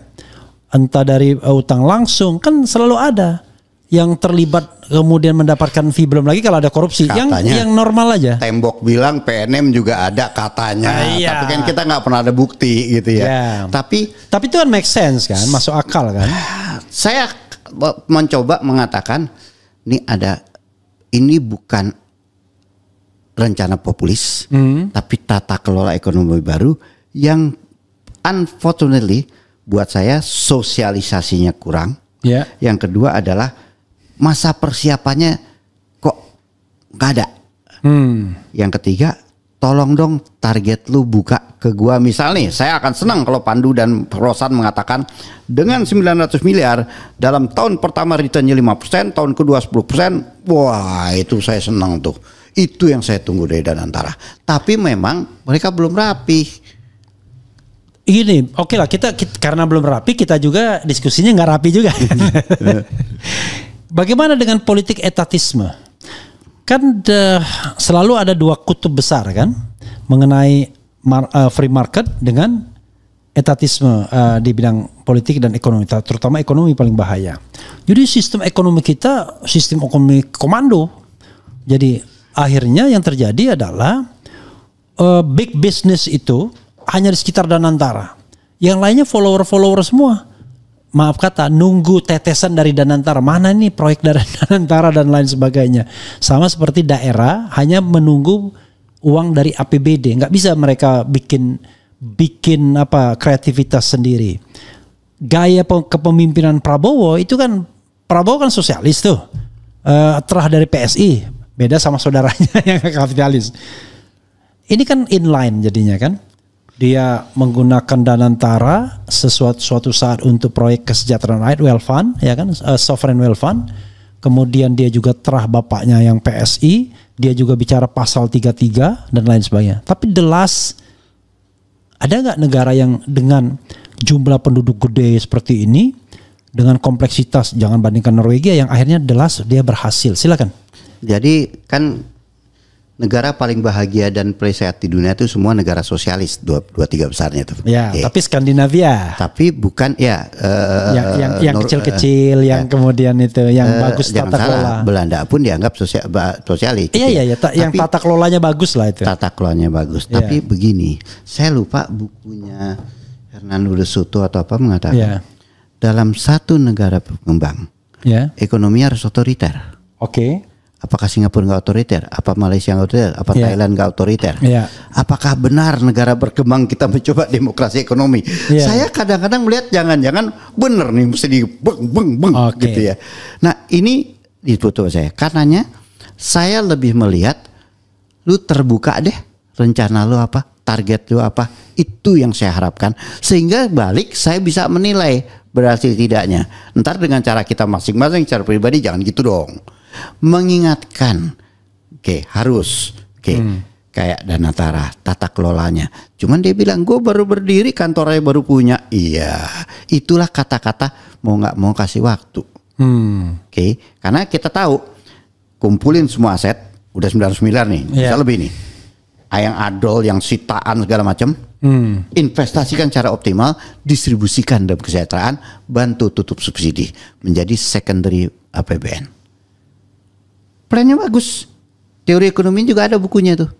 Entah dari utang langsung, kan selalu ada yang terlibat kemudian mendapatkan fee, belum lagi kalau ada korupsi. Katanya. Yang normal aja. Tembok bilang PNM juga ada katanya, Iya. tapi kan kita nggak pernah ada bukti gitu ya. Ya. Tapi Tapi itu kan make sense kan, masuk akal kan? saya mencoba mengatakan ini bukan rencana populis, tapi tata kelola ekonomi baru yang unfortunately buat saya sosialisasinya kurang. Ya. Yang kedua adalah masa persiapannya kok nggak ada. Yang ketiga, tolong dong target lu buka ke gua. Misal nih, saya akan senang kalau Pandu dan Rosan mengatakan dengan 900 miliar dalam tahun pertama returnnya 5%, tahun kedua 10%. Wah, itu saya senang tuh. Itu yang saya tunggu dari Danantara. Tapi memang mereka belum rapi. Ini oke lah kita karena belum rapi kita juga diskusinya nggak rapi juga. Bagaimana dengan politik etatisme? Kan selalu ada dua kutub besar kan mengenai free market dengan etatisme di bidang politik dan ekonomi, terutama ekonomi paling bahaya. Jadi sistem ekonomi kita sistem ekonomi komando. Jadi akhirnya yang terjadi adalah big business itu hanya di sekitar Danantara. Yang lainnya follower semua. Maaf kata, nunggu tetesan dari Danantara. Mana nih proyek dari Danantara dan lain sebagainya. Sama seperti daerah hanya menunggu uang dari APBD. Nggak bisa mereka bikin kreativitas sendiri. Gaya kepemimpinan Prabowo itu kan, Prabowo kan sosialis tuh. Terah dari PSI. Beda sama saudaranya yang kapitalis. Ini kan inline jadinya kan. Dia menggunakan Danantara suatu saat untuk proyek kesejahteraan rakyat, well fund, ya kan, sovereign well fund. Kemudian dia juga terah bapaknya yang PSI, dia juga bicara pasal 33 dan lain sebagainya. Tapi the last, ada nggak negara yang dengan jumlah penduduk gede seperti ini, dengan kompleksitas, jangan bandingkan Norwegia yang akhirnya the last dia berhasil. Silakan. Jadi kan negara paling bahagia dan paling sehat di dunia itu semua negara sosialis, dua tiga besarnya itu. Ya, tapi Skandinavia. Tapi bukan ya. Yang kecil-kecil, yang kemudian itu, yang bagus tata kelola. Belanda pun dianggap sosialis. Iya, yang tata kelolanya bagus lah itu. Tata kelolanya bagus. Ya. Tapi begini, saya lupa bukunya Hernando de Soto atau apa mengatakan dalam satu negara berkembang, ekonominya harus otoriter. Oke. Apakah Singapura nggak otoriter? Apa Malaysia nggak otoriter? Apa Thailand nggak otoriter? Apakah benar negara berkembang kita mencoba demokrasi ekonomi? Saya kadang-kadang melihat jangan-jangan benar nih mesti di beng gitu ya. Nah ini diputus saya. Karenanya saya lebih melihat lu terbuka deh rencana lu apa, target lu apa. Itu yang saya harapkan sehingga balik saya bisa menilai berhasil tidaknya. Ntar dengan cara kita masing-masing secara pribadi jangan gitu dong. Mengingatkan, harus, kayak Danantara, tata kelolanya. Cuman dia bilang, gue baru berdiri, kantornya baru punya. Iya, itulah kata-kata mau nggak mau kasih waktu. Karena kita tahu, kumpulin semua aset, udah 9 miliar nih, bisa lebih nih. Yang adol, yang sitaan segala macam, investasikan secara optimal, distribusikan dalam kesejahteraan, bantu tutup subsidi, menjadi secondary APBN. Plannya bagus. Teori ekonomi juga ada bukunya tuh.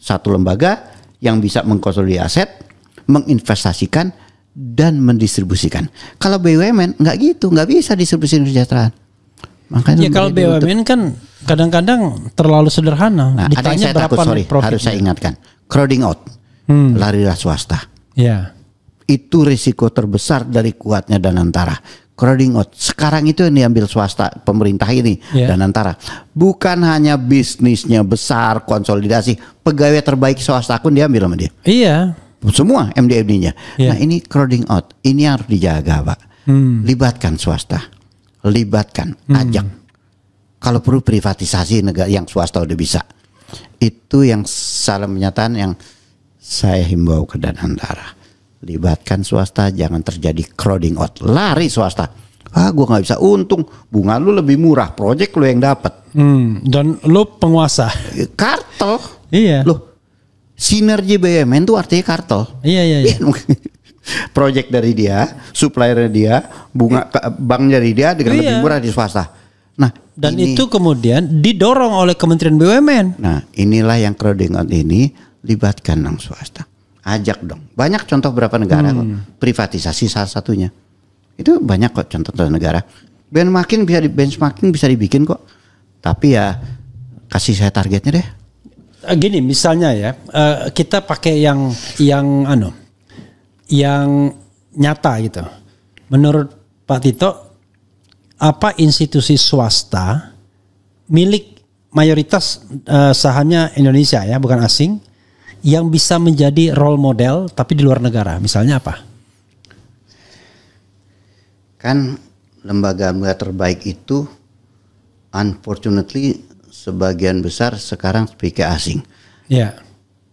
Satu lembaga yang bisa mengkonsolidasi aset, menginvestasikan dan mendistribusikan. Kalau BUMN nggak gitu, nggak bisa distribusi kesejahteraan. Makanya kalau BUMN kan kadang-kadang terlalu sederhana. Nah, ada yang saya takut, harus saya ingatkan. Crowding out, larilah swasta. Itu risiko terbesar dari kuatnya Danantara. Crowding out. Sekarang itu yang diambil swasta, pemerintah ini Danantara. Bukan hanya bisnisnya besar, konsolidasi, pegawai terbaik swasta pun diambil sama dia. Semua MD-MD-nya. Nah ini crowding out, ini harus dijaga Pak. Libatkan swasta, libatkan, ajak. Kalau perlu privatisasi negara yang swasta udah bisa. Itu yang salah pernyataan yang saya himbau ke Danantara. Libatkan swasta, jangan terjadi crowding out. Lari swasta. Gue nggak bisa untung. Bunga lu lebih murah, proyek lu yang dapat. Dan lu penguasa. Kartel. Loh, sinergi BUMN itu artinya kartel. Proyek dari dia, supplier dia, bunga bank dari dia dengan lebih murah di swasta. Nah, dan itu kemudian didorong oleh Kementerian BUMN. Nah, inilah yang crowding out ini, libatkan dong swasta. Ajak dong. Banyak contoh berapa negara kok. Privatisasi salah satunya. Itu banyak kok contoh negara. Benchmarking bisa dibikin kok. Tapi ya kasih saya targetnya deh. Gini misalnya ya, kita pakai yang nyata gitu. Menurut Pak Tito, apa institusi swasta milik mayoritas sahamnya Indonesia ya, bukan asing, yang bisa menjadi role model tapi di luar negara, misalnya apa? Kan lembaga-lembaga terbaik itu unfortunately sebagian besar sekarang speaker asing.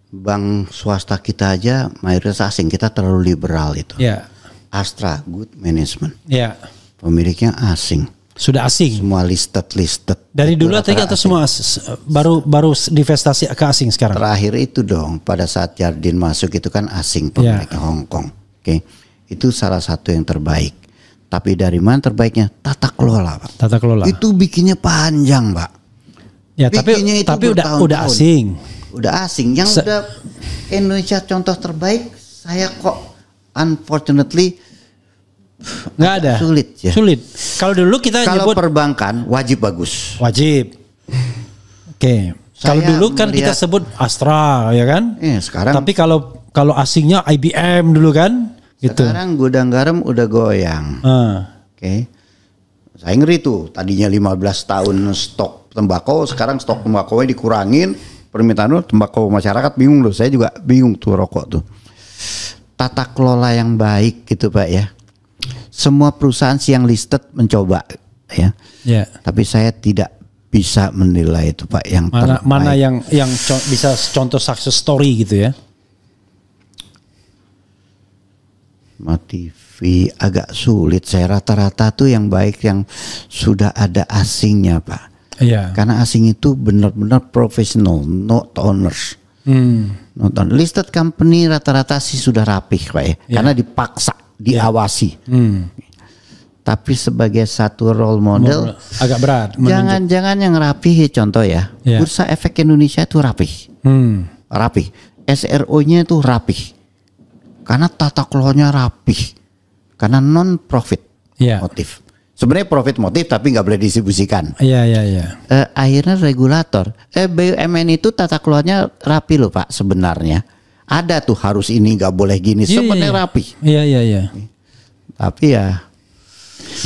Bank swasta kita aja mayoritas asing, kita terlalu liberal itu. Ya. Astra good management. Ya. Pemiliknya asing. Sudah asing. Semua listed. Dari Itu dulu rata-rata atau semua baru divestasi ke asing sekarang. Terakhir itu dong, pada saat Jardine masuk itu kan asing pemiliknya Hong Kong. Oke. Itu salah satu yang terbaik. Tapi dari mana terbaiknya? Tata kelola, Pak. Tata kelola. Itu bikinnya panjang, Pak. Ya, Bikinnya itu tapi udah bertahun-tahun. asing. Udah asing. Yang udah Indonesia contoh terbaik, saya kok unfortunately Nggak ada. Sulit ya. Sulit. Kalau dulu kita Kalau nyebut perbankan wajib bagus. wajib. Oke. Kalau Saya dulu kan kita melihat- sebut Astra, ya kan? Sekarang Tapi kalau asingnya IBM dulu kan, gitu. sekarang gudang garam udah goyang. Oke. Saya ngeri tuh, tadinya 15 tahun stok tembakau, sekarang stok tembakaunya dikurangin, permintaan tembakau masyarakat bingung loh. Saya juga bingung tuh rokok tuh. Tata kelola yang baik gitu Pak ya. Semua perusahaan yang listed mencoba ya. Ya. Tapi saya tidak bisa menilai itu Pak yang Mana yang bisa contoh success story gitu ya. TV agak sulit. Saya rata-rata tuh yang baik yang sudah ada asingnya Pak. Iya. Karena asing itu benar-benar profesional, not owners. Not owners. Listed company rata-rata sih sudah rapih Pak ya. Karena dipaksa, diawasi. Tapi sebagai satu role model agak berat. Jangan-jangan yang rapih contoh ya. Bursa Efek Indonesia itu rapih. Rapih. SRO-nya itu rapih. Karena tata kelolanya rapih. Karena non profit motif. Sebenarnya profit motif tapi nggak boleh distribusikan. Iya. Akhirnya regulator, BUMN itu tata kelolanya rapi loh Pak sebenarnya. Ada tuh harus ini nggak boleh gini. Sebenarnya rapi. Iya. Tapi ya.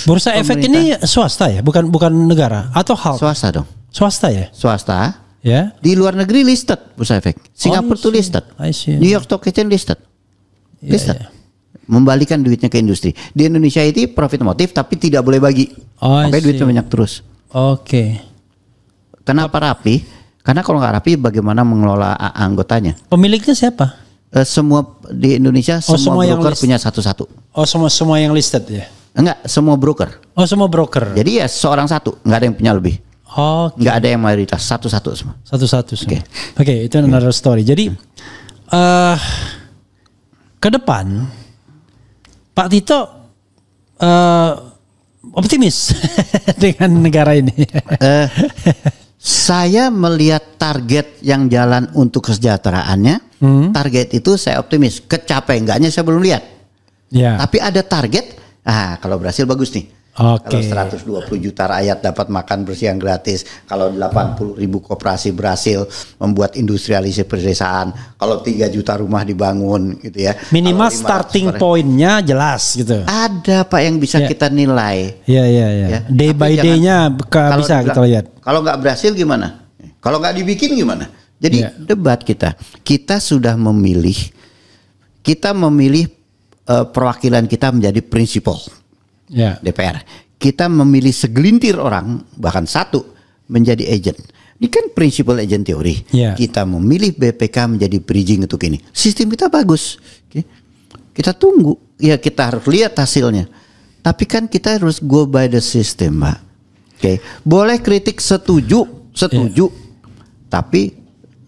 Bursa Efek ini swasta ya, bukan negara atau hal? Swasta dong. Swasta ya. Swasta. Ya. Di luar negeri listed Bursa Efek. Singapura tuh listed. New York Stock Exchange listed. Membalikan duitnya ke industri. Di Indonesia itu profit motif tapi tidak boleh bagi. Makanya duitnya banyak terus. Oke. Kenapa rapi? Karena kalau nggak rapi bagaimana mengelola anggotanya? Pemiliknya siapa? Semua di Indonesia semua broker punya satu-satu. Oh semua yang listed ya? Enggak, semua broker. Oh semua broker. Jadi ya seorang satu, nggak ada yang punya lebih. Nggak ada yang mayoritas, satu-satu semua. Satu-satu semua. Oke, itu another story. Jadi ke depan Pak Tito optimis dengan negara ini. Saya melihat target yang jalan untuk kesejahteraannya. Target itu saya optimis. Kecapai enggaknya saya belum lihat. Tapi ada target. Kalau berhasil bagus nih. Kalau 120 juta rakyat dapat makan bersih yang gratis, kalau 80.000 koperasi berhasil membuat industrialisasi pedesaan, kalau 3 juta rumah dibangun gitu ya. Minimal starting point-nya jelas gitu. Ada Pak yang bisa kita nilai. Iya. Day by day-nya bisa kita lihat. Kalau nggak berhasil gimana? Kalau nggak dibikin gimana? Jadi debat kita sudah memilih, perwakilan kita menjadi prinsipal. DPR. Kita memilih segelintir orang, bahkan satu menjadi agent. Ini kan principal agent teori. Kita memilih BPK menjadi bridging untuk ini. Sistem kita bagus. Kita tunggu. Ya kita harus lihat hasilnya. Tapi kan kita harus go by the system, Pak. Boleh kritik setuju. Tapi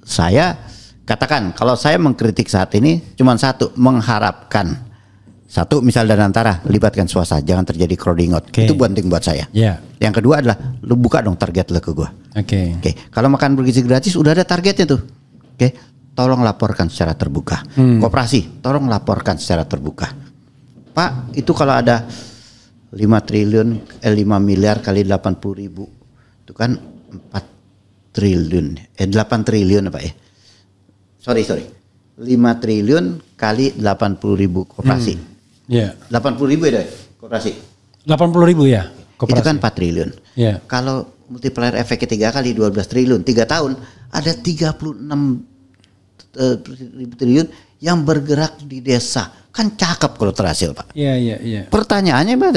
saya katakan kalau saya mengkritik saat ini cuma satu, mengharapkan. Satu, misal Danantara, libatkan swasta, jangan terjadi crowding out. Itu penting buat saya. Yang kedua adalah, lu buka dong target lu ke gua. Kalau makan bergizi gratis, udah ada targetnya tuh. Tolong laporkan secara terbuka. Koperasi, tolong laporkan secara terbuka. Pak, itu kalau ada 5 miliar kali 80.000, itu kan 8 triliun Pak ya. Sorry. 5 triliun kali 80.000 koperasi. 80.000 ya koperasi. 80.000 ya koperasi. Itu kan 4 triliun. Kalau multiplier efeknya 3 kali 12 triliun, 3 tahun ada 36 triliun yang bergerak di desa. Kan cakep kalau terhasil Pak. Iya. Pertanyaannya Pak,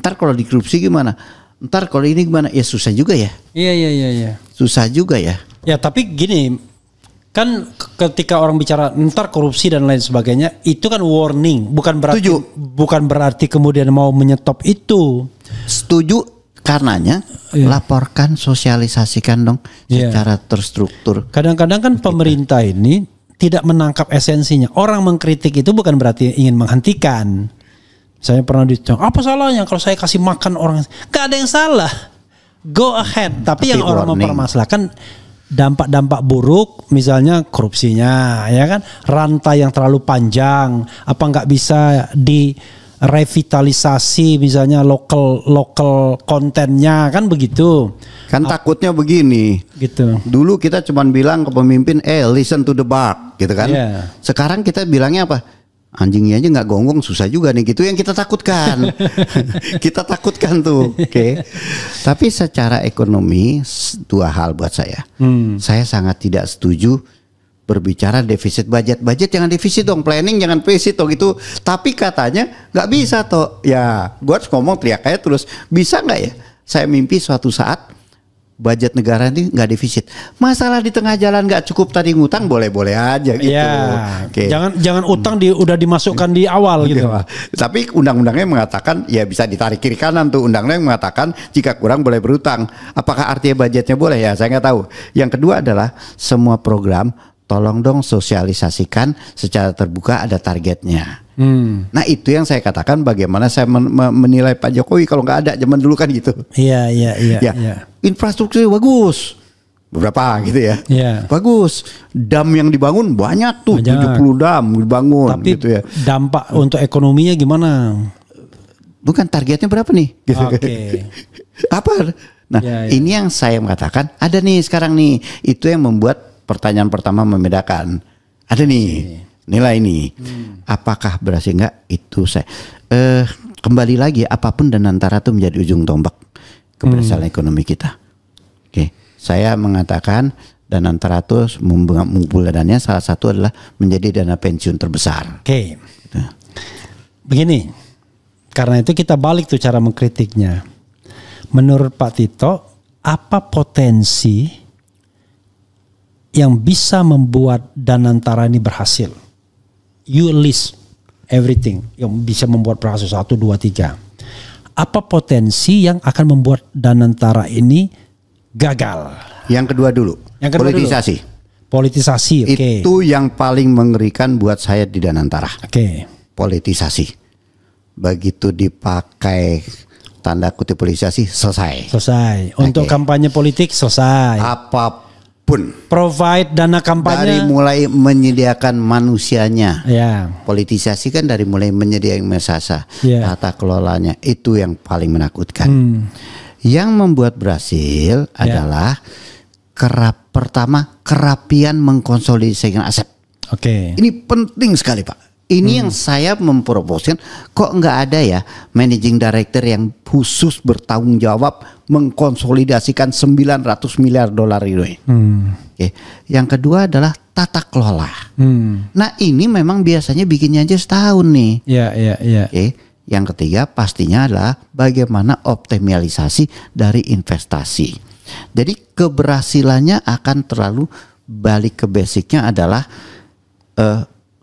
ntar kalau dikorupsi gimana? Ntar kalau ini gimana? Ya susah juga ya. Iya. Susah juga ya. Ya tapi gini, Kan ketika orang bicara ntar korupsi dan lain sebagainya, itu kan warning, bukan berarti kemudian mau menyetop itu. Setuju, karenanya laporkan, sosialisasikan dong secara terstruktur. Kadang-kadang kan pemerintah ini tidak menangkap esensinya. Orang mengkritik itu bukan berarti ingin menghentikan. Saya pernah ditanya, apa salahnya kalau saya kasih makan orang? Gak ada yang salah. Go ahead. Tapi yang orang mempermasalahkan dampak-dampak buruk, misalnya korupsinya, ya kan, rantai yang terlalu panjang, apa nggak bisa direvitalisasi, misalnya lokal kontennya, kan begitu. Kan takutnya begini, gitu. Dulu kita cuma bilang ke pemimpin, listen to the bark, gitu kan. Sekarang kita bilangnya apa? Anjingnya aja nggak gonggong, susah juga nih, gitu yang kita takutkan. Kita takutkan tuh, oke. Tapi secara ekonomi dua hal buat saya. Saya sangat tidak setuju berbicara defisit budget. Budget jangan defisit dong, planning jangan defisit dong gitu. Tapi katanya nggak bisa toh. Ya, gue harus ngomong teriak aja terus. Bisa nggak ya? Saya mimpi suatu saat budget negara ini nggak defisit. Masalah di tengah jalan nggak cukup tadi ngutang, boleh-boleh aja gitu. Jangan utang udah dimasukkan di awal gitu. Tapi undang-undangnya mengatakan ya bisa ditarik kiri kanan tuh. Undang-undang mengatakan jika kurang boleh berutang. Apakah artinya budgetnya boleh ya? Saya nggak tahu. Yang kedua adalah semua program tolong dong sosialisasikan secara terbuka, ada targetnya. Nah itu yang saya katakan, bagaimana saya menilai Pak Jokowi kalau nggak ada zaman dulu kan gitu. Iya. Infrastruktur bagus, beberapa gitu ya. Bagus. Dam yang dibangun banyak tuh, 70 dam dibangun. Tapi gitu ya. Dampak untuk ekonominya gimana? Bukan targetnya berapa nih? Gitu. Apa? Nah ini yang saya mengatakan ada nih sekarang nih. Itu yang membuat pertanyaan pertama membedakan. Ada nih. Nilai ini, apakah berhasil enggak? Itu saya kembali lagi, apapun dan antara itu menjadi ujung tombak keberhasilan ekonomi kita. Oke, saya mengatakan dan antara itu mengumpul dananya salah satu adalah menjadi dana pensiun terbesar. Oke, gitu. Begini, karena itu kita balik tuh cara mengkritiknya. Menurut Pak Tito, apa potensi yang bisa membuat Danantara ini berhasil? You list everything yang bisa membuat berhasil 1, 2, 3. Apa potensi yang akan membuat Danantara ini gagal? Yang kedua dulu, politisasi. Politisasi, oke. Itu yang paling mengerikan buat saya di Danantara. Oke. Politisasi. Begitu dipakai tanda kutip politisasi, selesai. Untuk kampanye politik selesai. Apapun. Provide dana kampanye. Dari mulai menyediakan manusianya. Politisasi kan dari mulai menyediakan tata kelolanya. Itu yang paling menakutkan. Yang membuat berhasil adalah pertama kerapian mengkonsolidasikan aset. Ini penting sekali Pak. Ini yang saya memproposkan, kok nggak ada ya managing director yang khusus bertanggung jawab mengkonsolidasikan 900 miliar dolar ini. Yang kedua adalah tata kelola. Nah ini memang biasanya bikinnya aja setahun nih. Yang ketiga pastinya adalah bagaimana optimalisasi dari investasi. Jadi keberhasilannya akan terlalu balik ke basicnya adalah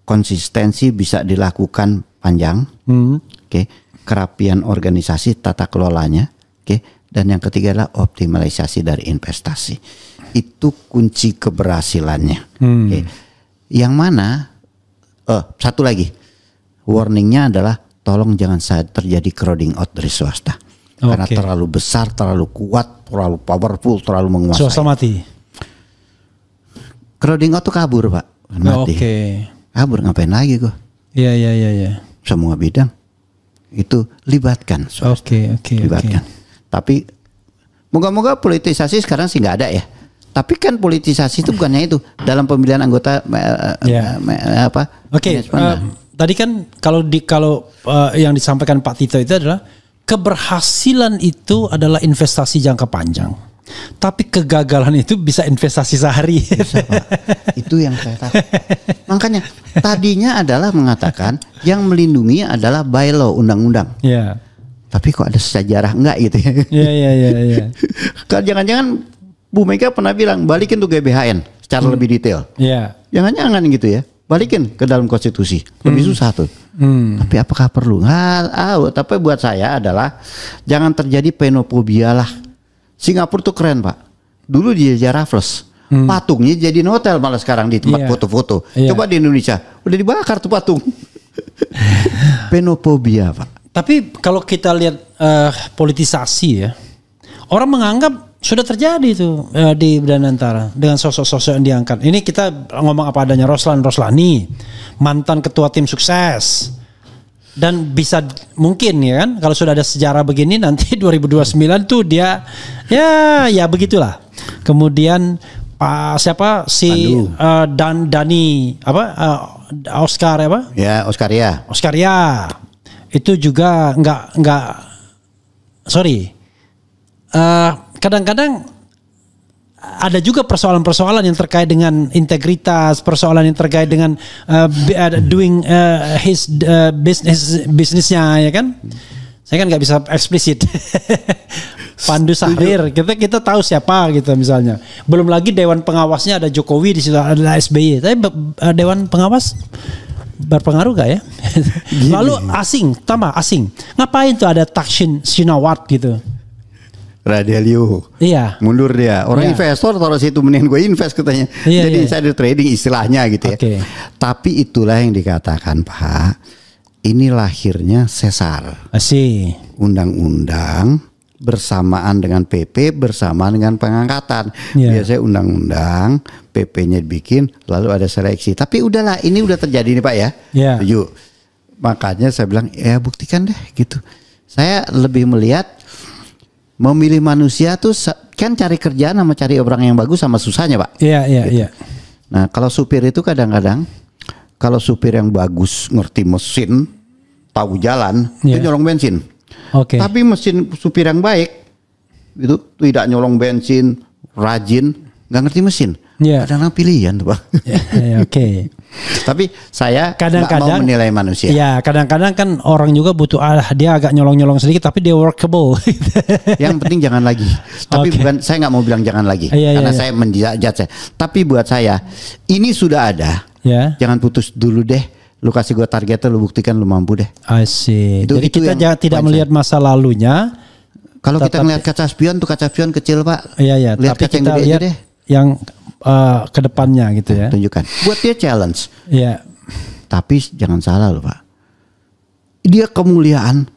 konsistensi bisa dilakukan panjang, kerapian organisasi tata kelolanya, dan yang ketiga adalah optimalisasi dari investasi. Itu kunci keberhasilannya. Yang mana satu lagi warningnya adalah tolong jangan terjadi crowding out dari swasta, karena terlalu besar, terlalu kuat, terlalu powerful, terlalu menguasai. Swasta mati. Crowding out tuh kabur Pak, mati. Kabur ngapain lagi kok? Iya. Semua bidang itu libatkan. Libatkan. Tapi moga-moga politisasi sekarang sih nggak ada ya. Tapi kan politisasi itu bukannya itu dalam pemilihan anggota tadi kan kalau yang disampaikan Pak Tito itu adalah keberhasilan itu adalah investasi jangka panjang. Tapi kegagalan itu bisa investasi sehari. Bisa, Pak. Itu yang saya takut. Makanya tadinya adalah mengatakan yang melindungi adalah bylaw, undang-undang. Tapi kok ada sejarah enggak gitu ya. Iya. Kalau jangan-jangan Bu Mega pernah bilang balikin tuh GBHN. secara lebih detail. Iya. Jangan-jangan gitu ya. Balikin ke dalam konstitusi. Lebih susah tuh. Tapi apakah perlu? Tapi buat saya adalah jangan terjadi penofobia lah. Singapura tuh keren Pak. Dulu di Raffles, patungnya jadi hotel malah sekarang di tempat foto-foto. Coba di Indonesia, udah dibakar tuh patung. Penofobia Pak. Tapi kalau kita lihat politisasi ya, orang menganggap sudah terjadi itu di Danantara dengan sosok-sosok yang diangkat. Ini kita ngomong apa adanya, Roslani, mantan ketua tim sukses. Dan bisa mungkin ya kan kalau sudah ada sejarah begini nanti 2029 tuh dia ya begitulah. Kemudian siapa si Dani apa Oscar apa? Ya, Oscaria. Itu juga nggak kadang-kadang ada juga persoalan-persoalan yang terkait dengan integritas, persoalan yang terkait dengan doing his bisnisnya ya kan. Saya kan nggak bisa eksplisit. Pandu Sahrir, kita tahu siapa gitu misalnya. Belum lagi dewan pengawasnya ada Jokowi di situ, ada SBY. Tapi dewan pengawas berpengaruh gak ya? Lalu asing. Ngapain tuh ada Thaksin Shinawatra gitu? Radelio. Iya. Mundur dia. Orang investor taruh situ, mending gue invest katanya. Jadi insider trading istilahnya gitu ya. Tapi itulah yang dikatakan Pak. Ini lahirnya sesar. Asih. Undang-undang bersamaan dengan PP bersamaan dengan pengangkatan. Biasanya undang-undang, PP-nya dibikin, lalu ada seleksi. Tapi udahlah, ini udah terjadi nih Pak ya. Setuju. Makanya saya bilang, ya buktikan deh gitu. Saya lebih melihat memilih manusia tuh kan cari kerjaan sama cari orang yang bagus sama susahnya Pak. Iya. Nah kalau supir itu kadang-kadang kalau supir yang bagus ngerti mesin, tahu jalan, dia nyolong bensin. Tapi supir yang baik itu tidak nyolong bensin, rajin, nggak ngerti mesin. Kadang-kadang pilihan tuh Pak. Tapi saya kadang-kadang mau menilai manusia. Ya kadang-kadang kan orang juga butuh dia agak nyolong-nyolong sedikit tapi dia workable. Yang penting jangan lagi. Tapi bukan, saya nggak mau bilang jangan lagi karena saya menjudge. Tapi buat saya ini sudah ada. Jangan putus dulu deh. Lu kasih gue targetnya, lu buktikan lu mampu deh. I see. Jadi kita tidak melihat masa lalunya. Kalau kita ngelihat kaca spion tuh kaca spion kecil Pak. Iya. Lihat tapi kaca yang kita gede lihat aja deh. Yang kedepannya gitu ya. Tunjukkan. Buat dia challenge. Iya. Tapi jangan salah loh Pak. Dia kemuliaan.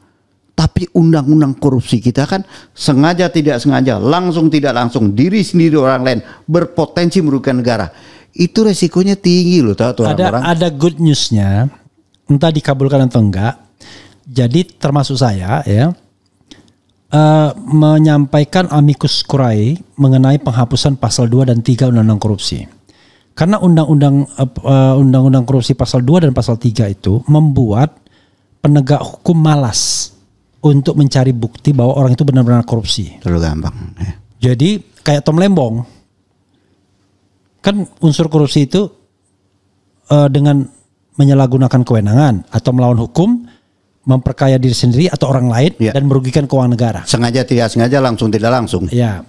Tapi undang-undang korupsi kita kan sengaja tidak sengaja, langsung tidak langsung, diri sendiri orang lain berpotensi merugikan negara. Itu resikonya tinggi loh tahu orang-orang. Ada good newsnya, entah dikabulkan atau enggak. Jadi termasuk saya ya menyampaikan amicus curiae mengenai penghapusan pasal 2 dan 3 undang-undang korupsi. Karena undang-undang korupsi pasal 2 dan pasal 3 itu membuat penegak hukum malas untuk mencari bukti bahwa orang itu benar-benar korupsi. Terlalu gampang. Jadi kayak Tom Lembong. Kan unsur korupsi itu dengan menyalahgunakan kewenangan atau melawan hukum, memperkaya diri sendiri atau orang lain dan merugikan keuangan negara. Sengaja tidak sengaja, langsung tidak langsung. Ya.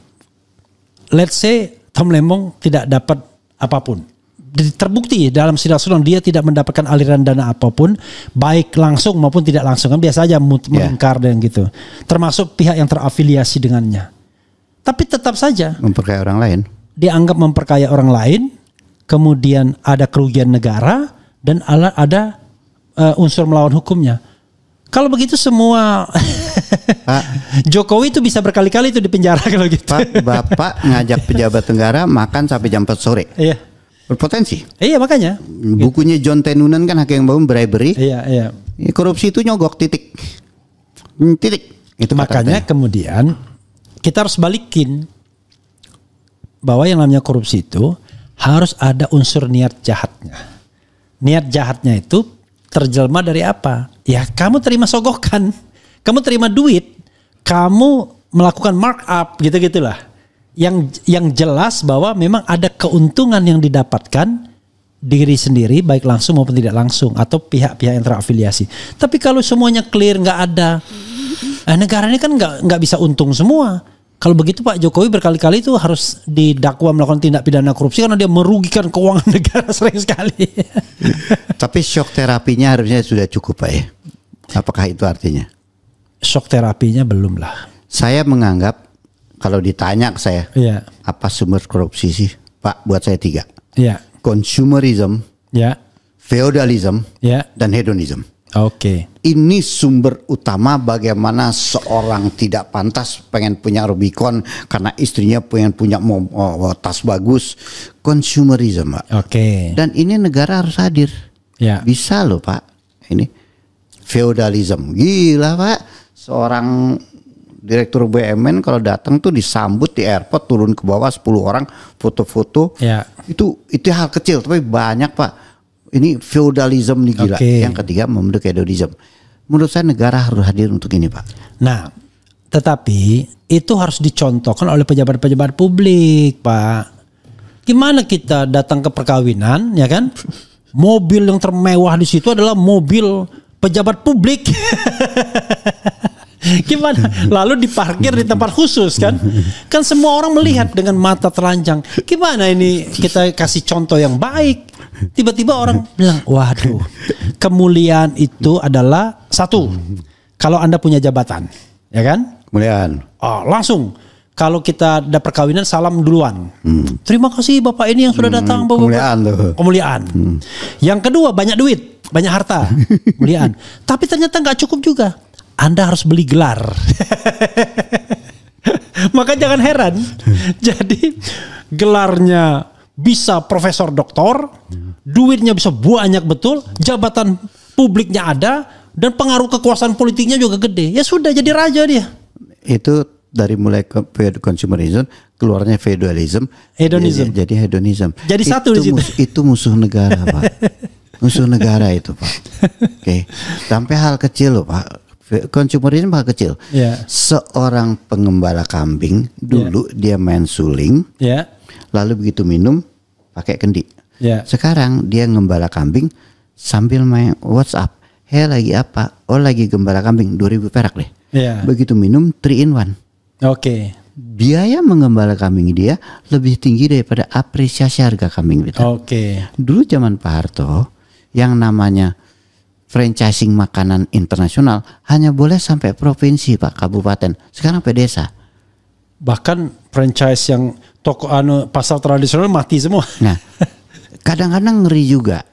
Let's say Tom Lembong tidak dapat apapun. Terbukti dalam sidang dia tidak mendapatkan aliran dana apapun, baik langsung maupun tidak langsung. Kan biasa aja mengingkar dan gitu. Termasuk pihak yang terafiliasi dengannya. Tapi tetap saja memperkaya orang lain. Dianggap memperkaya orang lain, kemudian ada kerugian negara dan ada unsur melawan hukumnya. Kalau begitu semua Pak, Jokowi itu bisa berkali-kali itu dipenjara kalau gitu. Pak, Bapak ngajak pejabat negara makan sampai jam 4 sore. Iya. Berpotensi. Iya makanya. Bukunya John Tenunan kan Hakim yang Bangun Bribery. Iya. Korupsi itu nyogok titik. Itu makanya kemudian kita harus balikin bahwa yang namanya korupsi itu harus ada unsur niat jahatnya. Niat jahatnya itu terjelma dari apa? Ya kamu terima sogokan, kamu terima duit, kamu melakukan markup gitu-gitulah. Yang jelas bahwa memang ada keuntungan yang didapatkan diri sendiri baik langsung maupun tidak langsung atau pihak-pihak yang terafiliasi. Tapi kalau semuanya clear nggak ada, negara ini kan nggak bisa untung semua. Kalau begitu Pak Jokowi berkali-kali itu harus didakwa melakukan tindak pidana korupsi karena dia merugikan keuangan negara sering sekali. Tapi shock terapinya harusnya sudah cukup Pak ya. Apakah itu artinya? Shock terapinya belum lah. Saya menganggap kalau ditanya ke saya, Iya. apa sumber korupsi sih? Pak, buat saya 3. Iya. Consumerism, Ya. feudalism, Ya. dan hedonism. Oke. Ini sumber utama bagaimana seorang tidak pantas pengen punya Rubicon karena istrinya pengen punya tas bagus. Consumerism, Pak. Oke. Dan ini negara harus hadir. Ya. Bisa loh Pak. Ini feudalism. Gila Pak. Seorang direktur BUMN kalau datang tuh disambut di airport, turun ke bawah 10 orang foto-foto. Ya. Itu hal kecil tapi banyak Pak. Ini feudalism nih gila. Oke. Yang ketiga membentuk hedonism. Menurut saya negara harus hadir untuk ini Pak. Nah, tetapi itu harus dicontohkan oleh pejabat-pejabat publik, Pak. Gimana kita datang ke perkawinan, ya kan? Mobil yang termewah di situ adalah mobil pejabat publik. Gimana? Lalu diparkir di tempat khusus kan? Kan semua orang melihat dengan mata telanjang. Gimana ini kita kasih contoh yang baik? Tiba-tiba orang bilang, waduh, kemuliaan itu adalah satu, kalau Anda punya jabatan, ya kan? Kemudian Oh, langsung. Kalau kita ada perkawinan salam duluan. Terima kasih Bapak ini yang sudah datang. Bapak. kemuliaan tuh. Kemuliaan. Yang kedua banyak duit, banyak harta, kemuliaan. Tapi ternyata nggak cukup juga. Anda harus beli gelar. Maka jangan heran. Jadi gelarnya bisa profesor doktor, duitnya bisa banyak betul, jabatan publiknya ada, dan pengaruh kekuasaan politiknya juga gede. Ya sudah jadi raja dia. Itu dari mulai consumerism keluarnya feudalism, Hedonism. jadi hedonism. Jadi satu di situ. Itu musuh negara Pak. Musuh negara itu Pak. Oke. Sampai hal kecil loh Pak. Consumerism hal kecil. Ya. Seorang pengembala kambing dulu dia main suling, Ya. lalu begitu minum pakai kendi. Ya. Sekarang dia ngembala kambing sambil main WhatsApp. Hei lagi apa? Oh lagi gembala kambing 2.000 perak deh. Ya. Begitu minum 3 in 1. Oke. Biaya mengembala kambing dia lebih tinggi daripada apresiasi harga kambing kita. Oke. Dulu zaman Pak Harto yang namanya franchising makanan internasional hanya boleh sampai provinsi Pak, kabupaten. Sekarang sampai desa. Bahkan franchise yang toko pasar tradisional mati semua. Nah, kadang-kadang ngeri juga.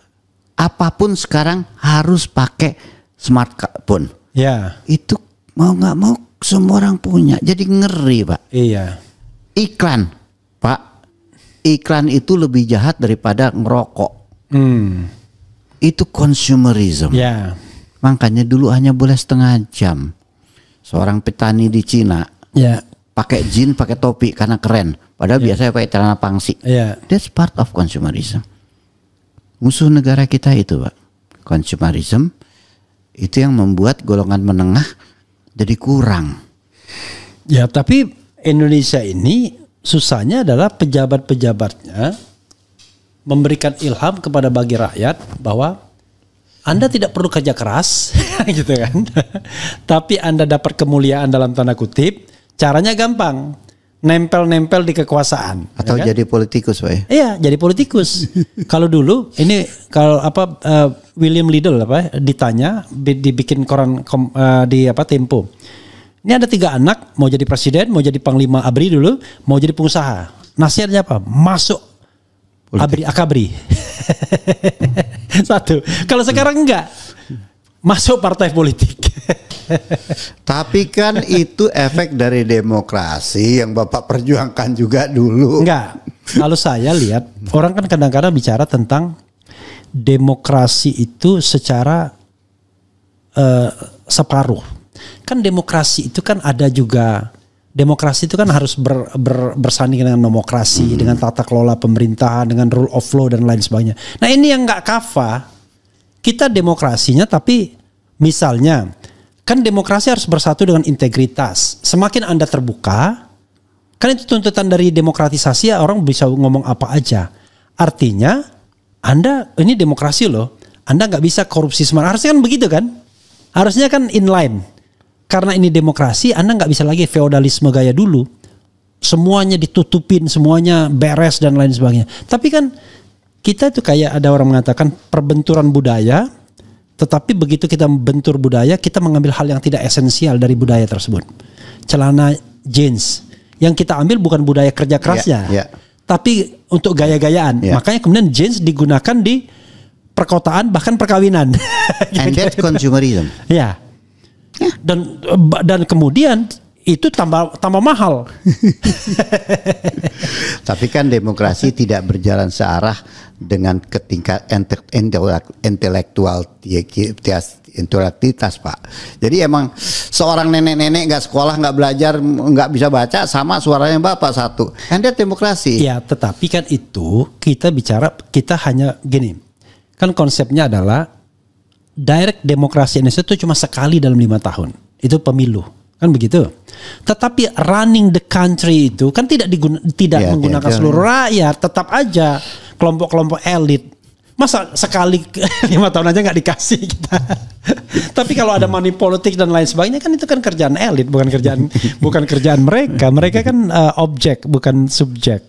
Apapun sekarang harus pakai smartphone. Ya. Itu mau nggak mau semua orang punya. Jadi ngeri Pak. Iya. Iklan Pak. Iklan itu lebih jahat daripada ngerokok. Itu consumerism. Ya. Makanya dulu hanya boleh setengah jam. Seorang petani di Cina Ya. pakai jin, pakai topi karena keren. Padahal biasanya pakai celana pangsi. Ya. That's part of consumerism. Musuh negara kita itu Pak. Consumerism itu yang membuat golongan menengah jadi kurang. Ya, tapi Indonesia ini susahnya adalah pejabat-pejabatnya memberikan ilham kepada bagi rakyat bahwa Anda tidak perlu kerja keras, gitu kan. Tapi Anda dapat kemuliaan dalam tanda kutip, caranya gampang. Nempel-nempel di kekuasaan. Atau ya kan? jadi politikus Pak ya? Iya, jadi politikus. Kalau dulu ini kalau William Liddell ditanya dibikin koran di Tempo. Ini ada 3 anak mau jadi presiden, mau jadi panglima ABRI dulu, mau jadi pengusaha. Nasihatnya apa? Masuk ABRI Akabri. Satu. Kalau sekarang enggak. Masuk partai politik. Tapi kan itu efek dari demokrasi yang Bapak perjuangkan juga dulu. Enggak. Kalau saya lihat orang kan kadang-kadang bicara tentang demokrasi itu secara separuh. Kan demokrasi itu kan ada juga, demokrasi itu kan harus bersanding dengan nomokrasi, dengan tata kelola pemerintahan, dengan rule of law dan lain sebagainya. Nah ini yang nggak kafa. Kita demokrasinya tapi misalnya kan demokrasi harus bersatu dengan integritas. Semakin Anda terbuka, kan itu tuntutan dari demokratisasi ya, orang bisa ngomong apa aja. Artinya Anda ini demokrasi loh. Anda nggak bisa korupsi sembarangan. Harusnya kan begitu kan? Harusnya kan inline. Karena ini demokrasi, Anda nggak bisa lagi feodalisme gaya dulu. semuanya ditutupin, semuanya beres dan lain sebagainya. Tapi kan kita itu kayak ada orang mengatakan perbenturan budaya, tetapi begitu kita bentur budaya, kita mengambil hal yang tidak esensial dari budaya tersebut. Celana jeans yang kita ambil bukan budaya kerja kerasnya, tapi untuk gaya-gayaan. Makanya kemudian jeans digunakan di perkotaan bahkan perkawinan. And that's consumerism. Ya. Dan kemudian itu tambah mahal. Tapi kan demokrasi tidak berjalan searah dengan ketingkat intelektualitas, Pak. Jadi emang seorang nenek-nenek nggak sekolah, nggak belajar, nggak bisa baca, sama suaranya bapak satu. Anda demokrasi. Ya, tetapi kan itu kita hanya gini. Kan konsepnya adalah direct demokrasi Indonesia itu cuma sekali dalam 5 tahun. Itu pemilu. Kan begitu. Tetapi running the country itu kan tidak menggunakan seluruh rakyat, tetap aja kelompok-kelompok elit. Masa sekali 5 tahun aja nggak dikasih kita. Tapi kalau ada money politik dan lain sebagainya kan itu kan kerjaan elit, bukan kerjaan mereka. Mereka kan objek bukan subjek.